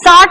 60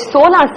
16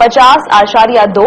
50.2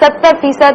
70%,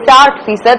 60%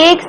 1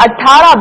18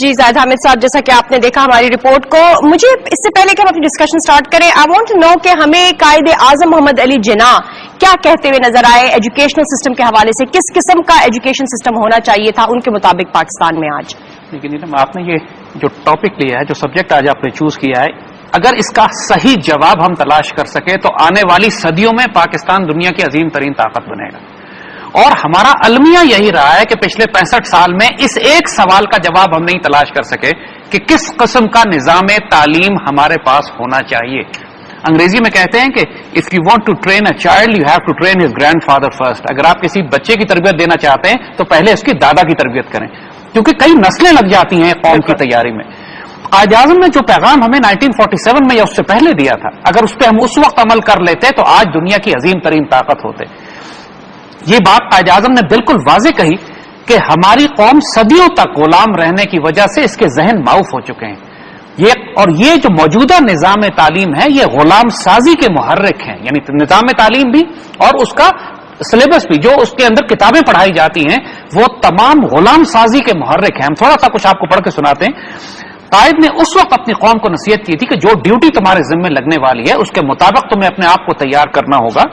جی زاہد حامد صاحب، جیسا کہ آپ نے دیکھا ہماری رپورٹ کو، مجھے اس سے پہلے کہ ہم اپنی ڈسکشن سٹارٹ کریں، آئی وانٹ ٹو نو کہ ہمیں قائد اعظم محمد علی جناح کیا کہتے ہوئے نظر آئے ایجوکیشنل سسٹم کے حوالے سے، کس قسم کا ایجوکیشن سسٹم ہونا چاہیے تھا ان کے مطابق پاکستان میں آج؟ لیکن نیلم، آپ نے یہ جو ٹاپک لیا ہے، جو سبجیکٹ آج آپ نے چوز کیا ہے، اگر اس کا صحیح جواب ہم تلاش کر سکے تو آنے والی صدیوں میں پاکستان دنیا کی عظیم ترین طاقت بنے گا. اور ہمارا المیہ یہی رہا ہے کہ پچھلے 65 سال میں اس ایک سوال کا جواب ہم نہیں تلاش کر سکے کہ کس قسم کا نظام تعلیم ہمارے پاس ہونا چاہیے. انگریزی میں کہتے ہیں کہ if you want to train a child you have to train his grandfather فادر فرسٹ. اگر آپ کسی بچے کی تربیت دینا چاہتے ہیں تو پہلے اس کی دادا کی تربیت کریں، کیونکہ کئی نسلیں لگ جاتی ہیں قوم کی تیاری میں. قائد اعظم نے جو پیغام ہمیں 1947 میں یا اس سے پہلے دیا تھا، اگر اس پہ ہم اس وقت عمل کر لیتے تو آج دنیا کی عظیم ترین طاقت ہوتے. یہ بات قائد اعظم نے بالکل واضح کہی کہ ہماری قوم صدیوں تک غلام رہنے کی وجہ سے اس کے ذہن معاف ہو چکے ہیں. یہ جو موجودہ نظام تعلیم ہے یہ غلام سازی کے محرک ہیں، یعنی نظام تعلیم بھی اور اس کا سلیبس بھی، جو اس کے اندر کتابیں پڑھائی جاتی ہیں وہ تمام غلام سازی کے محرک ہیں. ہم تھوڑا سا کچھ آپ کو پڑھ کے سناتے ہیں. قائد نے اس وقت اپنی قوم کو نصیحت کی تھی کہ جو ڈیوٹی تمہارے ذمہ لگنے والی ہے اس کے مطابق تمہیں اپنے آپ کو تیار کرنا ہوگا.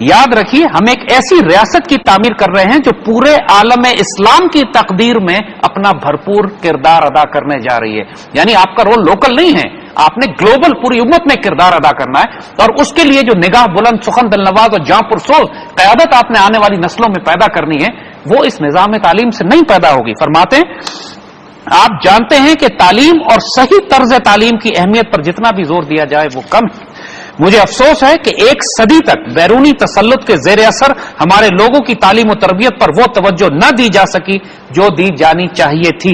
یاد رکھیے ہم ایک ایسی ریاست کی تعمیر کر رہے ہیں جو پورے عالم اسلام کی تقدیر میں اپنا بھرپور کردار ادا کرنے جا رہی ہے. یعنی آپ کا رول لوکل نہیں ہے، آپ نے گلوبل پوری امت میں کردار ادا کرنا ہے، اور اس کے لیے جو نگاہ بلند، سخن دل نواز اور جاں پرسوز قیادت آپ نے آنے والی نسلوں میں پیدا کرنی ہے وہ اس نظام تعلیم سے نہیں پیدا ہوگی. فرماتے ہیں آپ جانتے ہیں کہ تعلیم اور صحیح طرز تعلیم کی اہمیت پر جتنا بھی زور دیا جائے وہ کم ہے. مجھے افسوس ہے کہ ایک صدی تک بیرونی تسلط کے زیر اثر ہمارے لوگوں کی تعلیم و تربیت پر وہ توجہ نہ دی جا سکی جو دی جانی چاہیے تھی.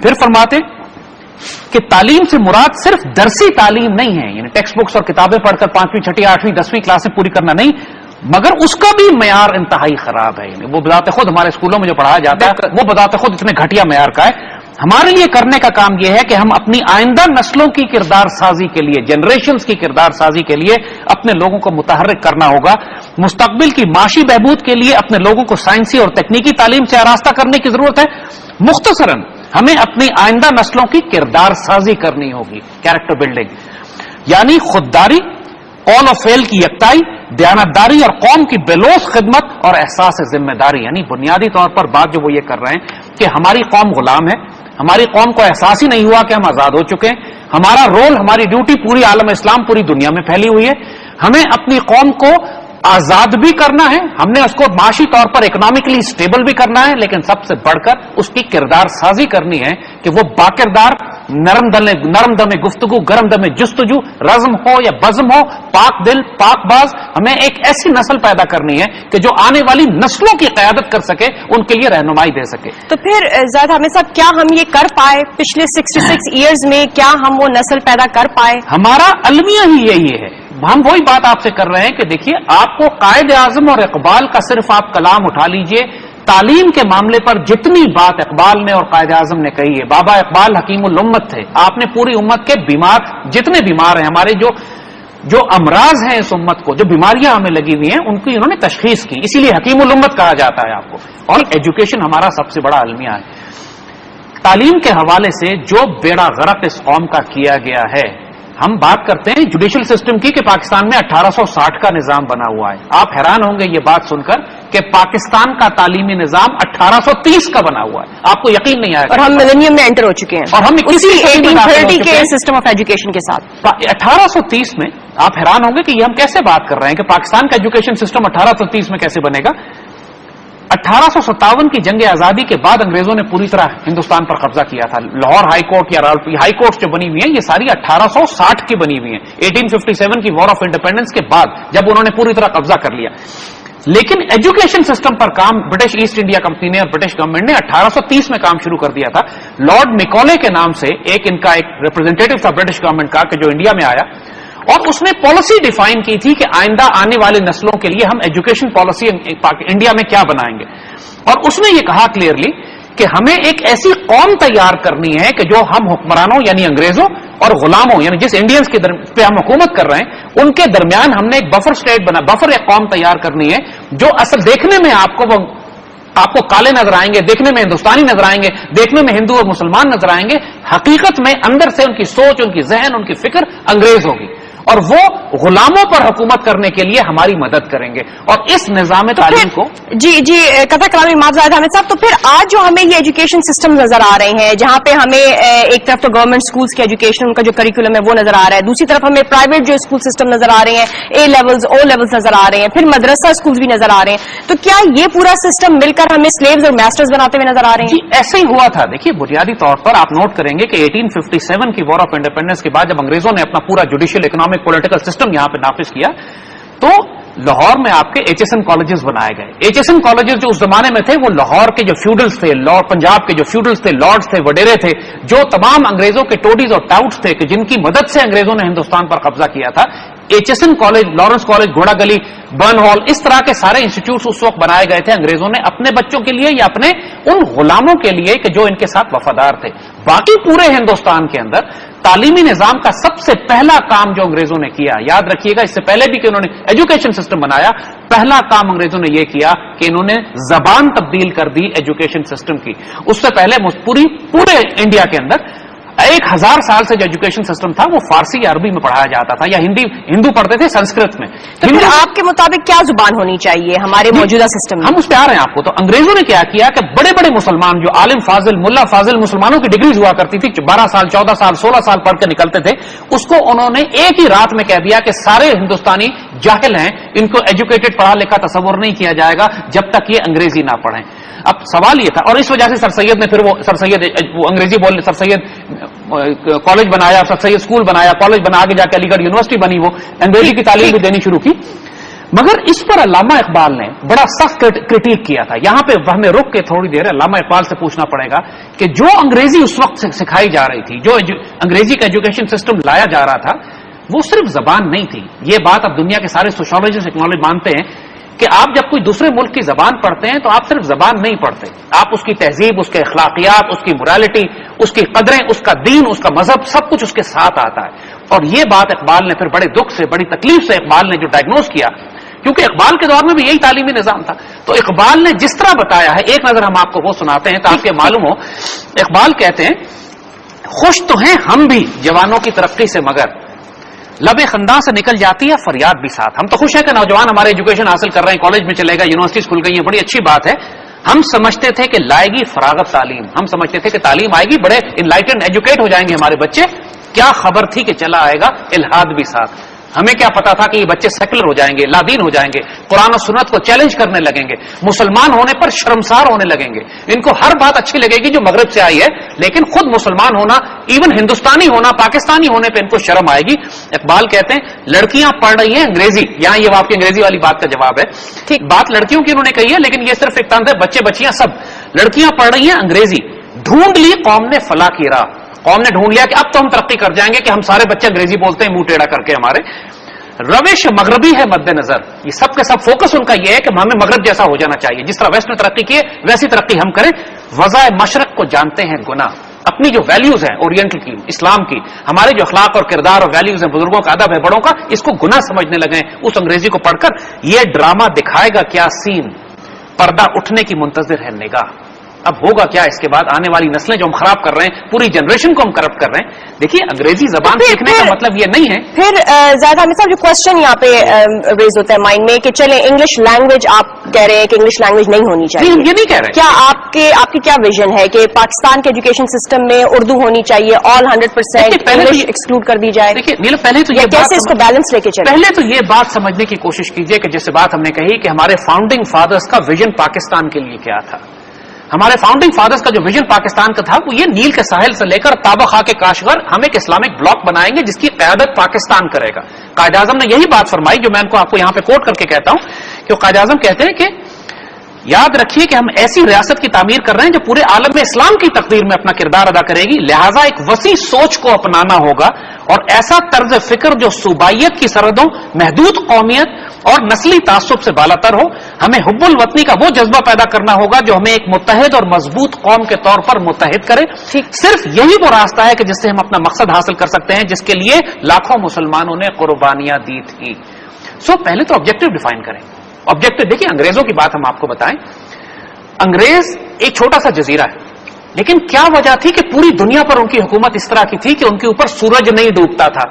پھر فرماتے کہ تعلیم سے مراد صرف درسی تعلیم نہیں ہے، یعنی ٹیکسٹ بکس اور کتابیں پڑھ کر 5ویں 6ٹھی 8ویں 10ویں کلاسیں پوری کرنا نہیں، مگر اس کا بھی معیار انتہائی خراب ہے. یعنی وہ بذات خود ہمارے اسکولوں میں جو پڑھایا جاتا ہے وہ بذات خود اتنے گھٹیا معیار کا ہے. ہمارے لیے کرنے کا کام یہ ہے کہ ہم اپنی آئندہ نسلوں کی کردار سازی کے لیے، جنریشنز کی کردار سازی کے لیے اپنے لوگوں کو متحرک کرنا ہوگا. مستقبل کی معاشی بہبود کے لیے اپنے لوگوں کو سائنسی اور تکنیکی تعلیم سے آراستہ کرنے کی ضرورت ہے. مختصراً ہمیں اپنی آئندہ نسلوں کی کردار سازی کرنی ہوگی، کیریکٹر بلڈنگ، یعنی خودداری، قول و فعل کی یکتائی، دیانتداری اور قوم کی بلوث خدمت اور احساس ذمہ داری. یعنی بنیادی طور پر بات جو وہ یہ کر رہے ہیں کہ ہماری قوم غلام ہے، ہماری قوم کو احساس ہی نہیں ہوا کہ ہم آزاد ہو چکے ہیں. ہمارا رول، ہماری ڈیوٹی پوری عالم اسلام، پوری دنیا میں پھیلی ہوئی ہے. ہمیں اپنی قوم کو آزاد بھی کرنا ہے، ہم نے اس کو معاشی طور پر اکنامکلی اسٹیبل بھی کرنا ہے، لیکن سب سے بڑھ کر اس کی کردار سازی کرنی ہے کہ وہ باکردار، نرم دم گفتگو، گرم دم جستجو، رزم ہو یا بزم ہو، پاک دل، پاک باز. ہمیں ایک ایسی نسل پیدا کرنی ہے کہ جو آنے والی نسلوں کی قیادت کر سکے، ان کے لیے رہنمائی دے سکے. تو پھر زاہد حامد صاحب کیا ہم یہ کر پائے پچھلے 66 ایئرز میں؟ کیا ہم وہ نسل پیدا کر پائے؟ ہمارا المیہ ہی یہی ہے. ہم وہی بات آپ سے کر رہے ہیں کہ دیکھیے آپ کو قائد اعظم اور اقبال کا صرف آپ کلام اٹھا لیجئے، تعلیم کے معاملے پر جتنی بات اقبال نے اور قائد اعظم نے کہی ہے. بابا اقبال حکیم الامت تھے. آپ نے پوری امت کے بیمار، جتنے بیمار ہیں، ہمارے جو امراض ہیں اس امت کو، جو بیماریاں ہمیں لگی ہوئی ہیں، ان کی انہوں نے تشخیص کی. اسی لیے حکیم الامت کہا جاتا ہے آپ کو. اور ایجوکیشن ہمارا سب سے بڑا المیہ ہے. تعلیم کے حوالے سے جو بیڑا غرق اس قوم کا کیا گیا ہے، ہم بات کرتے ہیں جوڈیشل سسٹم کی کہ پاکستان میں 1860 کا نظام بنا ہوا ہے. آپ حیران ہوں گے یہ بات سن کر کہ پاکستان کا تعلیمی نظام 1830 کا بنا ہوا ہے. آپ کو یقین نہیں آئے گا. اور ہم ملینیم میں انٹر ہو چکے ہیں، اور ہم 1830 کے سسٹم آف ایجوکیشن کے ساتھ. 1830 میں آپ حیران ہوں گے کہ یہ ہم کیسے بات کر رہے ہیں کہ پاکستان کا ایجوکیشن سسٹم 1830 میں کیسے بنے گا. 1857 کی جنگ آزادی کے بعد انگریزوں نے پوری طرح ہندوستان پر قبضہ کیا تھا. لاہور ہائی کورٹ یا راولپنڈی ہائی کورٹ جو بنی ہوئی ہیں یہ ساری 1860 کی بنی ہوئی ہیں. 1857 کی وار آف انڈیپینڈنس کے بعد جب انہوں نے پوری طرح قبضہ کر لیا. لیکن ایجوکیشن سسٹم پر کام برٹش ایسٹ انڈیا کمپنی نے اور برٹش گورنمنٹ نے 1830 میں کام شروع کر دیا تھا. لارڈ میکولے کے نام سے ان کا ایک ریپرزینٹیٹو تھا برٹش گورنمنٹ کا کہ جو انڈیا میں آیا، اور اس نے پالیسی ڈیفائن کی تھی کہ آئندہ آنے والے نسلوں کے لیے ہم ایجوکیشن پالیسی انڈیا میں کیا بنائیں گے. اور اس نے یہ کہا کلیئرلی کہ ہمیں ایک ایسی قوم تیار کرنی ہے کہ جو ہم حکمرانوں یعنی انگریزوں اور غلاموں یعنی جس انڈینز کے پہ ہم حکومت کر رہے ہیں ان کے درمیان ہم نے ایک بفر اسٹیٹ بنا، بفر ایک قوم تیار کرنی ہے جو اصل دیکھنے میں آپ کو وہ آپ کو کالے نظر آئیں گے، دیکھنے میں ہندوستانی نظر آئیں گے، دیکھنے میں ہندو اور مسلمان نظر آئیں گے، حقیقت میں اندر سے ان کی سوچ، ان کی ذہن، ان کی فکر انگریز ہوگی، اور وہ غلاموں پر حکومت کرنے کے لیے ہماری مدد کریں گے. اور اس نظام تعلیم کو جی قطع کلامی معذرت حامد صاحب، تو پھر آج جو ہمیں یہ ایجوکیشن سسٹم نظر آ رہے ہیں، جہاں پہ ہمیں ایک طرف تو گورنمنٹ اسکولس کی ایجوکیشن، ان کا جو کریکولم ہے وہ نظر آ رہا ہے، دوسری طرف ہمیں پرائیویٹ جو اسکول سسٹم نظر آ رہے ہیں، اے لیولز او لیولز نظر آ رہے ہیں، پھر مدرسہ اسکولس بھی نظر آ رہے ہیں، تو کیا یہ پورا سسٹم مل کر ہمیں سلیوز اور ماسٹرز بناتے ہوئے نظر آ رہے ہیں؟ جی ایسے ہی ہوا تھا. دیکھیے بنیادی طور پر آپ نوٹ کریں گے کہ 1857 کی وار آف انڈیپینڈنس کے بعد جب انگریزوں نے اپنا پورا جوڈیشل اکنامک پولیٹیکل سسٹم یہاں پہ نافذ کیا تو لاہور میں آپ کے ایچ ایس این کالجز بنائے گئے. ایچ ایس این کالجز جو اس زمانے میں تھے وہ لاہور کے جو فیوڈلز تھے، پنجاب کے جو فیوڈلز تھے، لارڈز تھے، وڈیرے تھے، جو تمام انگریزوں کے ٹوڈیز اور ٹاؤٹس تھے کہ جن کی مدد سے انگریزوں نے ہندوستان پر قبضہ کیا تھا. H S N college, Lawrence college, Ghora Gali, burn hall, اس طرح کے سارے انسٹیٹیوٹس اس وقت بنائے گئے تھے انگریزوں نے اپنے بچوں کے لیے یا اپنے ان غلاموں کے لیے کہ جو ان کے ساتھ وفادار تھے. باقی پورے ہندوستان کے اندر تعلیمی نظام کا سب سے پہلا کام جو انگریزوں نے کیا، یاد رکھیے گا اس سے پہلے بھی کہ انہوں نے ایجوکیشن سسٹم بنایا، پہلا کام انگریزوں نے یہ کیا کہ انہوں نے زبان تبدیل کر دی ایجوکیشن سسٹم کی. اس سے پہلے پورے انڈیا کے اندر 1000 سال سے جو ایجوکیشن سسٹم تھا وہ فارسی یا عربی میں پڑھایا جاتا تھا، یا ہندو پڑھتے تھے سنسکرت میں. تو پھر آپ کے مطابق کیا زبان ہونی چاہیے ہمارے موجودہ سسٹم میں؟ ہم اس پہ آ رہے ہیں آپ کو. تو انگریزوں نے کیا کیا کہ بڑے بڑے مسلمان جو عالم فاضل، ملا فاضل مسلمانوں کی ڈگریز ہوا کرتی تھی، 12 سال 14 سال 16 سال پڑھ کے نکلتے تھے، اس کو انہوں نے ایک ہی رات میں کہہ دیا کہ سارے ہندوستانی جاہل ہیں، ان کو ایجوکیٹڈ پڑھا لکھا تصور نہیں کیا جائے گا جب تک یہ انگریزی نہ پڑھیں. اب سوال یہ تھا، اور اس وجہ سے سر سید نے پھر وہ انگریزی بولنے سر سید کالج بنایا، سر سید اسکول بنایا، کالج بنا کے جا کے علی گڑھ یونیورسٹی بنی، وہ انگریزی کی تعلیم بھی دینی شروع کی. مگر اس پر علامہ اقبال نے بڑا سخت کرٹیک کیا تھا. یہاں پہ ہمیں رک کے تھوڑی دیر علامہ اقبال سے پوچھنا پڑے گا کہ جو انگریزی اس وقت سکھائی جا رہی تھی، جو انگریزی کا ایجوکیشن سسٹم لایا جا رہا تھا، وہ صرف زبان نہیں تھی. یہ بات اب دنیا کے سارے سوشولوجسٹ اکنالج مانتے ہیں کہ آپ جب کوئی دوسرے ملک کی زبان پڑھتے ہیں تو آپ صرف زبان نہیں پڑھتے، آپ اس کی تہذیب، اس کے اخلاقیات، اس کی مورالٹی، اس کی قدریں، اس کا دین، اس کا مذہب، سب کچھ اس کے ساتھ آتا ہے. اور یہ بات اقبال نے پھر بڑے دکھ سے، بڑی تکلیف سے اقبال نے جو ڈائگنوز کیا، کیونکہ اقبال کے دور میں بھی یہی تعلیمی نظام تھا. تو اقبال نے جس طرح بتایا ہے، ایک نظر ہم آپ کو وہ سناتے ہیں تاکہ معلوم ہو. اقبال کہتے ہیں، خوش تو ہیں ہم بھی جوانوں کی ترقی سے، مگر لب خنداں سے نکل جاتی ہے فریاد بھی ساتھ. ہم تو خوش ہیں کہ نوجوان ہمارے ایجوکیشن حاصل کر رہے ہیں، کالج میں چلے گا، یونیورسٹیز کھل گئی ہیں، بڑی اچھی بات ہے. ہم سمجھتے تھے کہ لائے گی فراغت تعلیم، ہم سمجھتے تھے کہ تعلیم آئے گی، بڑے انلائٹنڈ ایجوکیٹ ہو جائیں گے ہمارے بچے. کیا خبر تھی کہ چلا آئے گا الہاد بھی ساتھ. ہمیں کیا پتا تھا کہ یہ بچے سیکولر ہو جائیں گے، لادین ہو جائیں گے، قرآن و سنت کو چیلنج کرنے لگیں گے، مسلمان ہونے پر شرمسار ہونے لگیں گے. ان کو ہر بات اچھی لگے گی جو مغرب سے آئی ہے، لیکن خود مسلمان ہونا، ایون ہندوستانی ہونا، پاکستانی ہونے پہ ان کو شرم آئے گی. اقبال کہتے ہیں لڑکیاں پڑھ رہی ہیں انگریزی، یہاں یہ آپ کی انگریزی والی بات کا جواب ہے. ٹھیک بات لڑکیوں کی انہوں نے کہی ہے، لیکن یہ صرف ایک طنز ہے، بچے بچیاں سب لڑکیاں پڑھ رہی ہیں انگریزی. ڈھونڈ لی قوم نے فلاح کی راہ، قوم نے ڈھونڈ لیا کہ اب تو ہم ترقی کر جائیں گے کہ ہم سارے بچے انگریزی بولتے ہیں منہ ٹیڑھا کر کے. ہمارے روش مغربی ہے مد نظر، یہ سب کے سب فوکس ان کا یہ ہے کہ ہمیں مغرب جیسا ہو جانا چاہیے، جس طرح ویسٹ نے ترقی کی ہے ویسی ترقی ہم کریں. وضع مشرق کو جانتے ہیں گناہ، اپنی جو ویلیوز ہیں اورینٹل کی، اسلام کی، ہمارے جو اخلاق اور کردار اور ویلیوز ہیں، بزرگوں کا ادب ہے بڑوں کا، اس کو گناہ سمجھنے لگے ہیں اس انگریزی کو پڑھ کر. یہ ڈرامہ دکھائے گا کیا سین، پردہ اٹھنے کی منتظر ہے نگاہ. اب ہوگا کیا اس کے بعد؟ آنے والی نسلیں جو ہم خراب کر رہے ہیں، پوری جنریشن کو ہم کرپٹ کر رہے ہیں. دیکھیے انگریزی زبان سیکھنے کا مطلب یہ نہیں ہے. پھر زاہد حامد صاحب جو کوشچن یہاں پہ ریز ہوتا ہے مائنڈ میں کہ چلیں انگلش لینگویج، آپ کہہ رہے ہیں کہ انگلش لینگویج نہیں ہونی چاہیے. نہیں، ہم یہ نہیں کہہ رہے. کیا آپ کی کیا ویژن ہے کہ پاکستان کے ایجوکیشن سسٹم میں اردو ہونی چاہیے، آل 100% انگلش ایکسکلوڈ کر دی جائے؟ دیکھیے پہلے تو یہ کیسے اس کو بیلنس لے کے چلیں؟ پہلے تو یہ بات سمجھنے کی کوشش کیجئے کہ جیسے بات ہم نے کہی کہ ہمارے فاؤنڈنگ فادرز کا ویژن پاکستان کے لیے کیا تھا. ہمارے فاؤنڈنگ فادرز کا جو ویژن پاکستان کا تھا وہ یہ نیل کے ساحل سے لے کر تابہ خاک کے کاشغر ہم ایک اسلامک بلاک بنائیں گے جس کی قیادت پاکستان کرے گا. قائد اعظم نے یہی بات فرمائی جو میں ان کو آپ کو یہاں پہ کوٹ کر کے کہتا ہوں کہ قائد اعظم کہتے ہیں کہ یاد رکھیے کہ ہم ایسی ریاست کی تعمیر کر رہے ہیں جو پورے عالم اسلام کی تقدیر میں اپنا کردار ادا کرے گی، لہٰذا ایک وسیع سوچ کو اپنانا ہوگا اور ایسا طرز فکر جو صوبائیت کی سرحدوں، محدود قومیت اور نسلی تعصب سے بالا تر ہو. ہمیں حب الوطنی کا وہ جذبہ پیدا کرنا ہوگا جو ہمیں ایک متحد اور مضبوط قوم کے طور پر متحد کرے. صرف یہی وہ راستہ ہے کہ جس سے ہم اپنا مقصد حاصل کر سکتے ہیں جس کے لیے لاکھوں مسلمانوں نے قربانیاں دی تھی. پہلے تو آبجیکٹو ڈیفائن کریں. آبجیکٹو دیکھیے، انگریزوں کی بات ہم آپ کو بتائیں، انگریز ایک چھوٹا سا جزیرہ ہے, لیکن کیا وجہ تھی کہ پوری دنیا پر ان کی حکومت اس طرح کی تھی کہ ان کے اوپر سورج نہیں ڈوبتا تھا.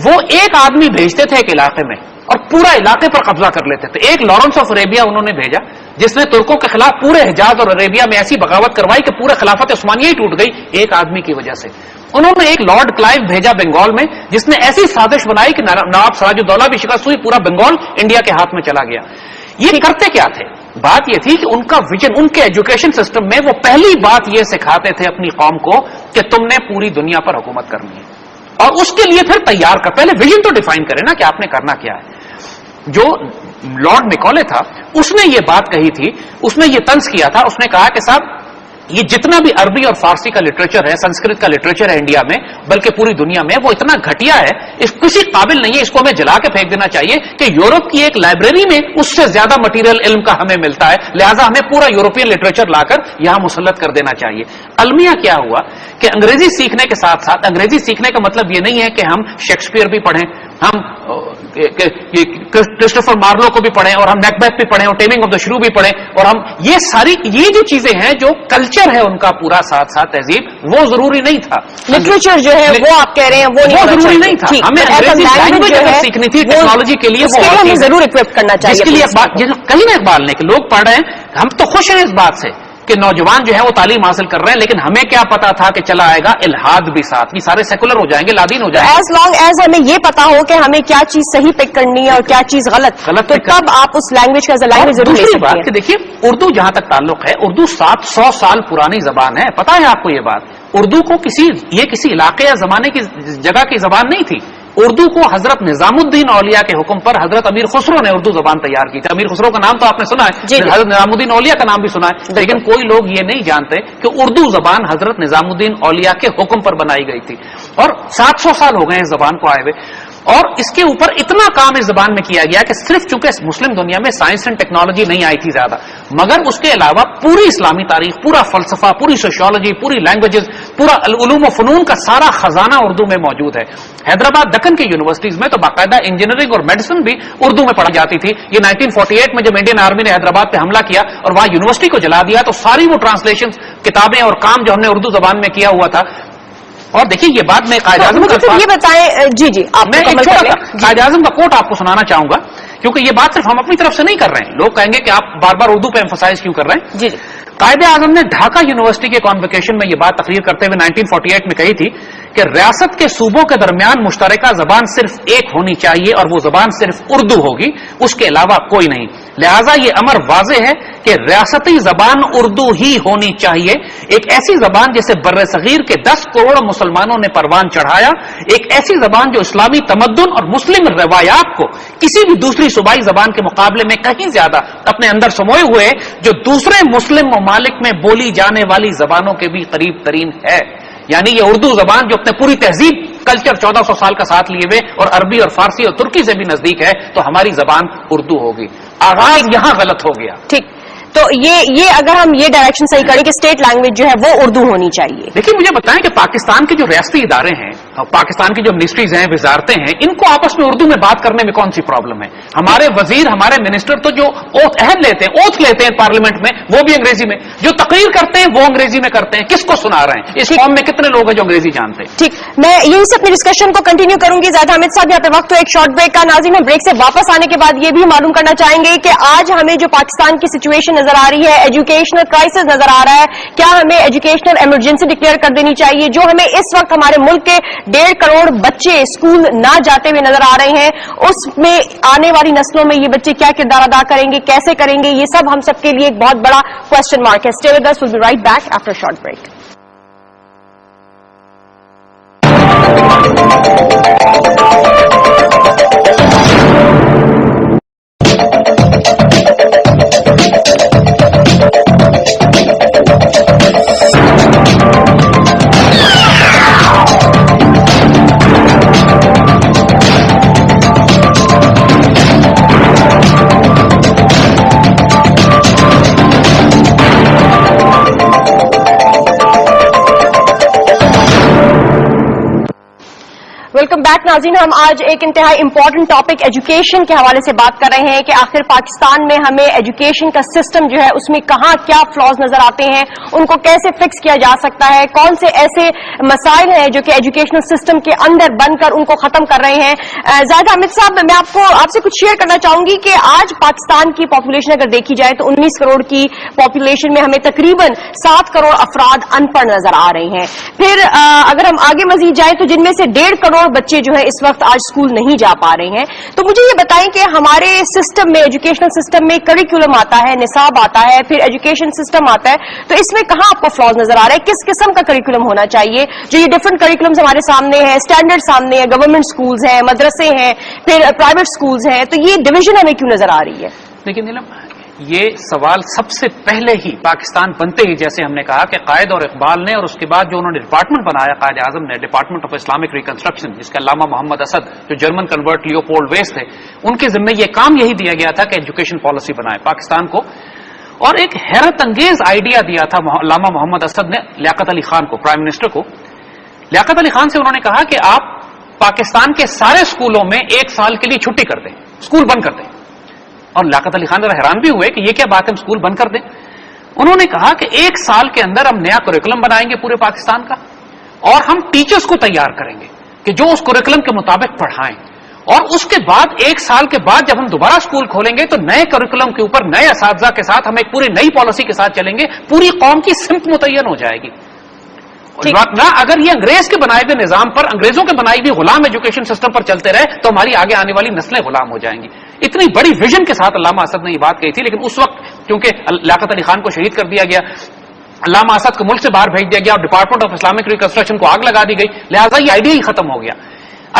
وہ ایک آدمی بھیجتے تھے ایک علاقے میں اور پورا علاقے پر قبضہ کر لیتے تھے. ایک لارنس آف عربیہ انہوں نے بھیجا جس نے ترکوں کے خلاف پورے حجاز اور عربیہ میں ایسی بغاوت کروائی کہ پورے خلافت عثمانیہ ہی ٹوٹ گئی ایک آدمی کی وجہ سے. انہوں نے ایک لارڈ کلائیو بھیجا بنگال میں جس نے ایسی سازش بنائی کہ نواب سراج الدولہ بھی شکست ہوئی, پورا بنگال انڈیا کے ہاتھ میں چلا گیا. یہ کرتے کیا تھے؟ بات یہ تھی کہ ان کا ویژن, ان کے ایجوکیشن سسٹم میں وہ پہلی بات یہ سکھاتے تھے اپنی قوم کو کہ تم نے پوری دنیا پر حکومت کرنی ہے, اور اس کے لیے پھر تیار کر, پہلے ویژن تو ڈیفائن کرے نا کہ آپ نے کرنا کیا ہے. جو لارڈ میکولے تھا اس نے یہ بات کہی تھی, اس نے یہ طنز کیا تھا, اس نے کہا کہ صاحب یہ جتنا بھی عربی اور فارسی کا لٹریچر ہے, سنسکرت کا لٹریچر ہے انڈیا میں بلکہ پوری دنیا میں, وہ اتنا گھٹیا ہے, اس کسی قابل نہیں ہے, اس کو ہمیں جلا کے پھینک دینا چاہیے کہ یورپ کی ایک لائبریری میں اس سے زیادہ مٹیریل علم کا ہمیں ملتا ہے, لہذا ہمیں پورا یورپین لٹریچر لا کر یہاں مسلط کر دینا چاہیے. المیہ کیا ہوا کہ انگریزی سیکھنے کے ساتھ ساتھ, انگریزی سیکھنے کا مطلب یہ نہیں ہے کہ ہم شیکسپیئر بھی پڑھیں, ہم کرسٹوفر مارلو کو بھی پڑھیں, اور ہم میکبیتھ بھی پڑھیں, اور ٹیمنگ آف دا شرو بھی پڑھیں, اور ہم یہ جو چیزیں ہیں جو کلچر ہے ان کا پورا ساتھ ساتھ تہذیب, وہ ضروری نہیں تھا. لٹریچر جو ہے وہ آپ کہہ رہے ہیں وہ ضروری نہیں تھا. ہمیں انگریزی لینگویج اگر سیکھنی تھی ٹیکنالوجی کے لیے, وہ ہمیں ضرور اکوپ کرنا چاہیے. اس کے لیے کہیں نہ اقبال نے کہ لوگ پڑھ رہے ہیں, ہم تو خوش ہیں اس بات سے کہ نوجوان جو ہے وہ تعلیم حاصل کر رہے ہیں, لیکن ہمیں کیا پتا تھا کہ چلا آئے گا الحاد بھی ساتھ, یہ سارے سیکولر ہو جائیں گے, لادین ہو جائیں گے. ایز لانگ ایز ہمیں یہ پتا ہو کہ ہمیں کیا چیز صحیح پک کرنی ہے اور کیا چیز غلط, تو تب آپ اس لینگویج کا لینگویج ضرور لے سکتے ہیں. بات کہ دیکھیے اردو جہاں تک تعلق ہے, اردو 700 سال پرانی زبان ہے, پتا ہے آپ کو یہ بات. اردو کو کسی علاقے یا زمانے کی جگہ کی زبان نہیں تھی. اردو کو حضرت نظام الدین اولیاء کے حکم پر حضرت امیر خسرو نے اردو زبان تیار کی تھی. امیر خسرو کا نام تو آپ نے سنا ہے, حضرت نظام الدین اولیاء کا نام بھی سنا ہے, لیکن کوئی لوگ یہ نہیں جانتے کہ اردو زبان حضرت نظام الدین اولیاء کے حکم پر بنائی گئی تھی, اور 700 سال ہو گئے اس زبان کو آئے ہوئے. اور اس کے اوپر اتنا کام اس زبان میں کیا گیا کہ صرف چونکہ مسلم دنیا میں سائنس اینڈ ٹیکنالوجی نہیں آئی تھی زیادہ, مگر اس کے علاوہ پوری اسلامی تاریخ, پورا فلسفہ, پوری سوشیولوجی, پوری لینگویجز, پورا علوم و فنون کا سارا خزانہ اردو میں موجود ہے. حیدرآباد دکن کی یونیورسٹیز میں تو باقاعدہ انجینئرنگ اور میڈیسن بھی اردو میں پڑھائی جاتی تھی. یہ 1948 میں جب انڈین آرمی نے حیدرآباد پہ حملہ کیا اور وہاں یونیورسٹی کو جلا دیا, تو ساری وہ ٹرانسلیشن کتابیں اور کام جو ہم نے اردو زبان میں کیا ہوا تھا. اور دیکھیے یہ بات میں قائد اعظم یہ بتائیں, جی آپ میں ایک چھوٹا سا قائد اعظم کا کوٹ آپ کو سنانا چاہوں گا, کیونکہ یہ بات صرف ہم اپنی طرف سے نہیں کر رہے ہیں. لوگ کہیں گے کہ آپ بار بار اردو پہ ایمفسائز کیوں کر رہے ہیں. جی قائد اعظم نے ڈھاکہ یونیورسٹی کے کانوکیشن میں یہ بات تقریر کرتے ہوئے 1948 میں کہی تھی کہ ریاست کے صوبوں کے درمیان مشترکہ زبان صرف ایک ہونی چاہیے, اور وہ زبان صرف اردو ہوگی, اس کے علاوہ کوئی نہیں. لہذا یہ امر واضح ہے کہ ریاستی زبان اردو ہی ہونی چاہیے, ایک ایسی زبان جسے بر صغیر کے 10 کروڑ مسلمانوں نے پروان چڑھایا, ایک ایسی زبان جو اسلامی تمدن اور مسلم روایات کو کسی بھی دوسری صوبائی زبان کے مقابلے میں کہیں زیادہ اپنے اندر سموئے ہوئے, جو دوسرے مسلم ممالک میں بولی جانے والی زبانوں کے بھی قریب ترین ہے. یعنی یہ اردو زبان جو اپنے پوری تہذیب کلچر 1400 سال کا ساتھ لیے ہوئے اور عربی اور فارسی اور ترکی سے بھی نزدیک ہے, تو ہماری زبان اردو ہوگی. آغاز یہاں غلط ہو گیا. ٹھیک, تو یہ اگر ہم یہ ڈائریکشن صحیح کریں کہ اسٹیٹ لینگویج جو ہے وہ اردو ہونی چاہیے. لیکن مجھے بتائیں کہ پاکستان کے جو ریاستی ادارے ہیں, پاکستان کی جو منسٹریز ہیں, وزارتیں ہیں, ان کو آپس میں اردو میں بات کرنے میں کون سی پرابلم ہے؟ ہمارے وزیر, ہمارے منسٹر تو جو عہد لیتے ہیں پارلیمنٹ میں, وہ بھی انگریزی میں, جو تقریر کرتے ہیں وہ انگریزی میں کرتے ہیں. کس کو سنا رہے ہیں؟ اس قوم میں کتنے لوگ ہیں جو انگریزی جانتے ہیں؟ ٹھیک, میں یہیں سے اپنی ڈسکشن کو کنٹینیو کروں گی. زیادہ حامد صاحب یہاں پہ وقت تو ایک شارٹ بریک کا. ناظرین ہم بریک سے واپس آنے کے بعد یہ بھی معلوم کرنا چاہیں گے کہ آج ہمیں جو پاکستان کی سچویشن نظر آ رہی ہے, ایجوکیشنل کرائسس نظر آ رہا ہے, کیا ہمیں ایجوکیشنل ایمرجنسی ڈکلیئر کر دینی چاہیے؟ جو ہمیں اس وقت ہمارے ملک کے 1.5 کروڑ بچے اسکول نہ جاتے ہوئے نظر آ رہے ہیں, اس میں آنے والی نسلوں میں یہ بچے کیا کردار ادا کریں گے, کیسے کریں گے, یہ سب ہم سب کے لیے ایک بہت بڑا کوشچن مارک ہے. Stay with us, we'll be right back after short break. Welcome back ناظرین. ہم آج ایک انتہائی امپورٹنٹ ٹاپک ایجوکیشن کے حوالے سے بات کر رہے ہیں کہ آخر پاکستان میں ہمیں ایجوکیشن کا سسٹم جو ہے اس میں کہاں کیا فلاز نظر آتے ہیں, ان کو کیسے فکس کیا جا سکتا ہے, کون سے ایسے مسائل ہیں جو کہ ایجوکیشنل سسٹم کے اندر بن کر ان کو ختم کر رہے ہیں. زاہد حامد صاحب, میں آپ سے کچھ شیئر کرنا چاہوں گی کہ آج پاکستان کی پاپولیشن اگر دیکھی جائے تو 19 کروڑ کی پاپولیشن میں ہمیں تقریباً 7 کروڑ افراد ان پڑھ نظر آ رہے ہیں. پھر اگر ہم آگے مزید جائیں تو جن میں سے 1.5 کروڑ بچے جو ہے اس وقت آج اسکول نہیں جا پا رہے ہیں. تو مجھے یہ بتائیں کہ ہمارے سسٹم میں, ایجوکیشنل سسٹم میں کریکولم آتا ہے, نصاب آتا ہے, پھر ایجوکیشن سسٹم آتا ہے, تو اس میں کہاں آپ کو فلاز نظر آ رہا ہے؟ کس قسم کا کریکولم ہونا چاہیے؟ جو یہ ڈفرنٹ کریکولمز ہمارے سامنے ہیں, اسٹینڈرڈ سامنے ہے, گورنمنٹ اسکولز ہیں, مدرسے ہیں, پھر پرائیویٹ اسکولز ہیں, تو یہ ڈویژن ہمیں کیوں نظر آ رہی ہے؟ لیکن نیلم, یہ سوال سب سے پہلے ہی پاکستان بنتے ہی, جیسے ہم نے کہا کہ قائد اور اقبال نے, اور اس کے بعد جو انہوں نے ڈپارٹمنٹ بنایا قائد اعظم نے, ڈپارٹمنٹ آف اسلامک ریکنسٹرکشن, جس کا علامہ محمد اسد جو جرمن کنورٹ لیوپولڈ ویس تھے, ان کے ذمہ یہ کام یہی دیا گیا تھا کہ ایجوکیشن پالیسی بنائے پاکستان کو. اور ایک حیرت انگیز آئیڈیا دیا تھا علامہ محمد اسد نے لیاقت علی خان کو, پرائم منسٹر کو. لیاقت علی خان سے انہوں نے کہا کہ آپ پاکستان کے سارے اسکولوں میں 1 سال کے لیے چھٹی کر دیں, اسکول بند کر دیں. اور لیاقت علی خان ذرا حیران بھی ہوئے کہ یہ کیا بات ہے, ہم اسکول بند کر دیں. انہوں نے کہا کہ 1 سال کے اندر ہم نیا کریکولم بنائیں گے پورے پاکستان کا, اور ہم ٹیچرز کو تیار کریں گے کہ جو اس کریکولم کے مطابق پڑھائیں. اور اس کے بعد 1 سال کے بعد جب ہم دوبارہ اسکول کھولیں گے تو نئے کریکولم کے اوپر نئے اساتذہ کے ساتھ ہم ایک پوری نئی پالیسی کے ساتھ چلیں گے, پوری قوم کی سمت متعین ہو جائے گی. نہ اگر یہ انگریز کے بنائے ہوئے نظام پر, انگریزوں کے بنائی ہوئی غلام ایجوکیشن سسٹم پر چلتے رہے تو ہماری آگے آنے والی نسلیں غلام ہو جائیں گی. اتنی بڑی ویژن کے ساتھ علامہ اسد نے یہ بات کہی تھی, لیکن اس وقت کیونکہ لیاقت علی خان کو شہید کر دیا گیا, علامہ اسد کو ملک سے باہر بھیج دیا گیا, اور ڈپارٹمنٹ آف اسلامک ریکنسٹرکشن کو آگ لگا دی گئی, لہٰذا یہ آئیڈیا ہی ختم ہو گیا.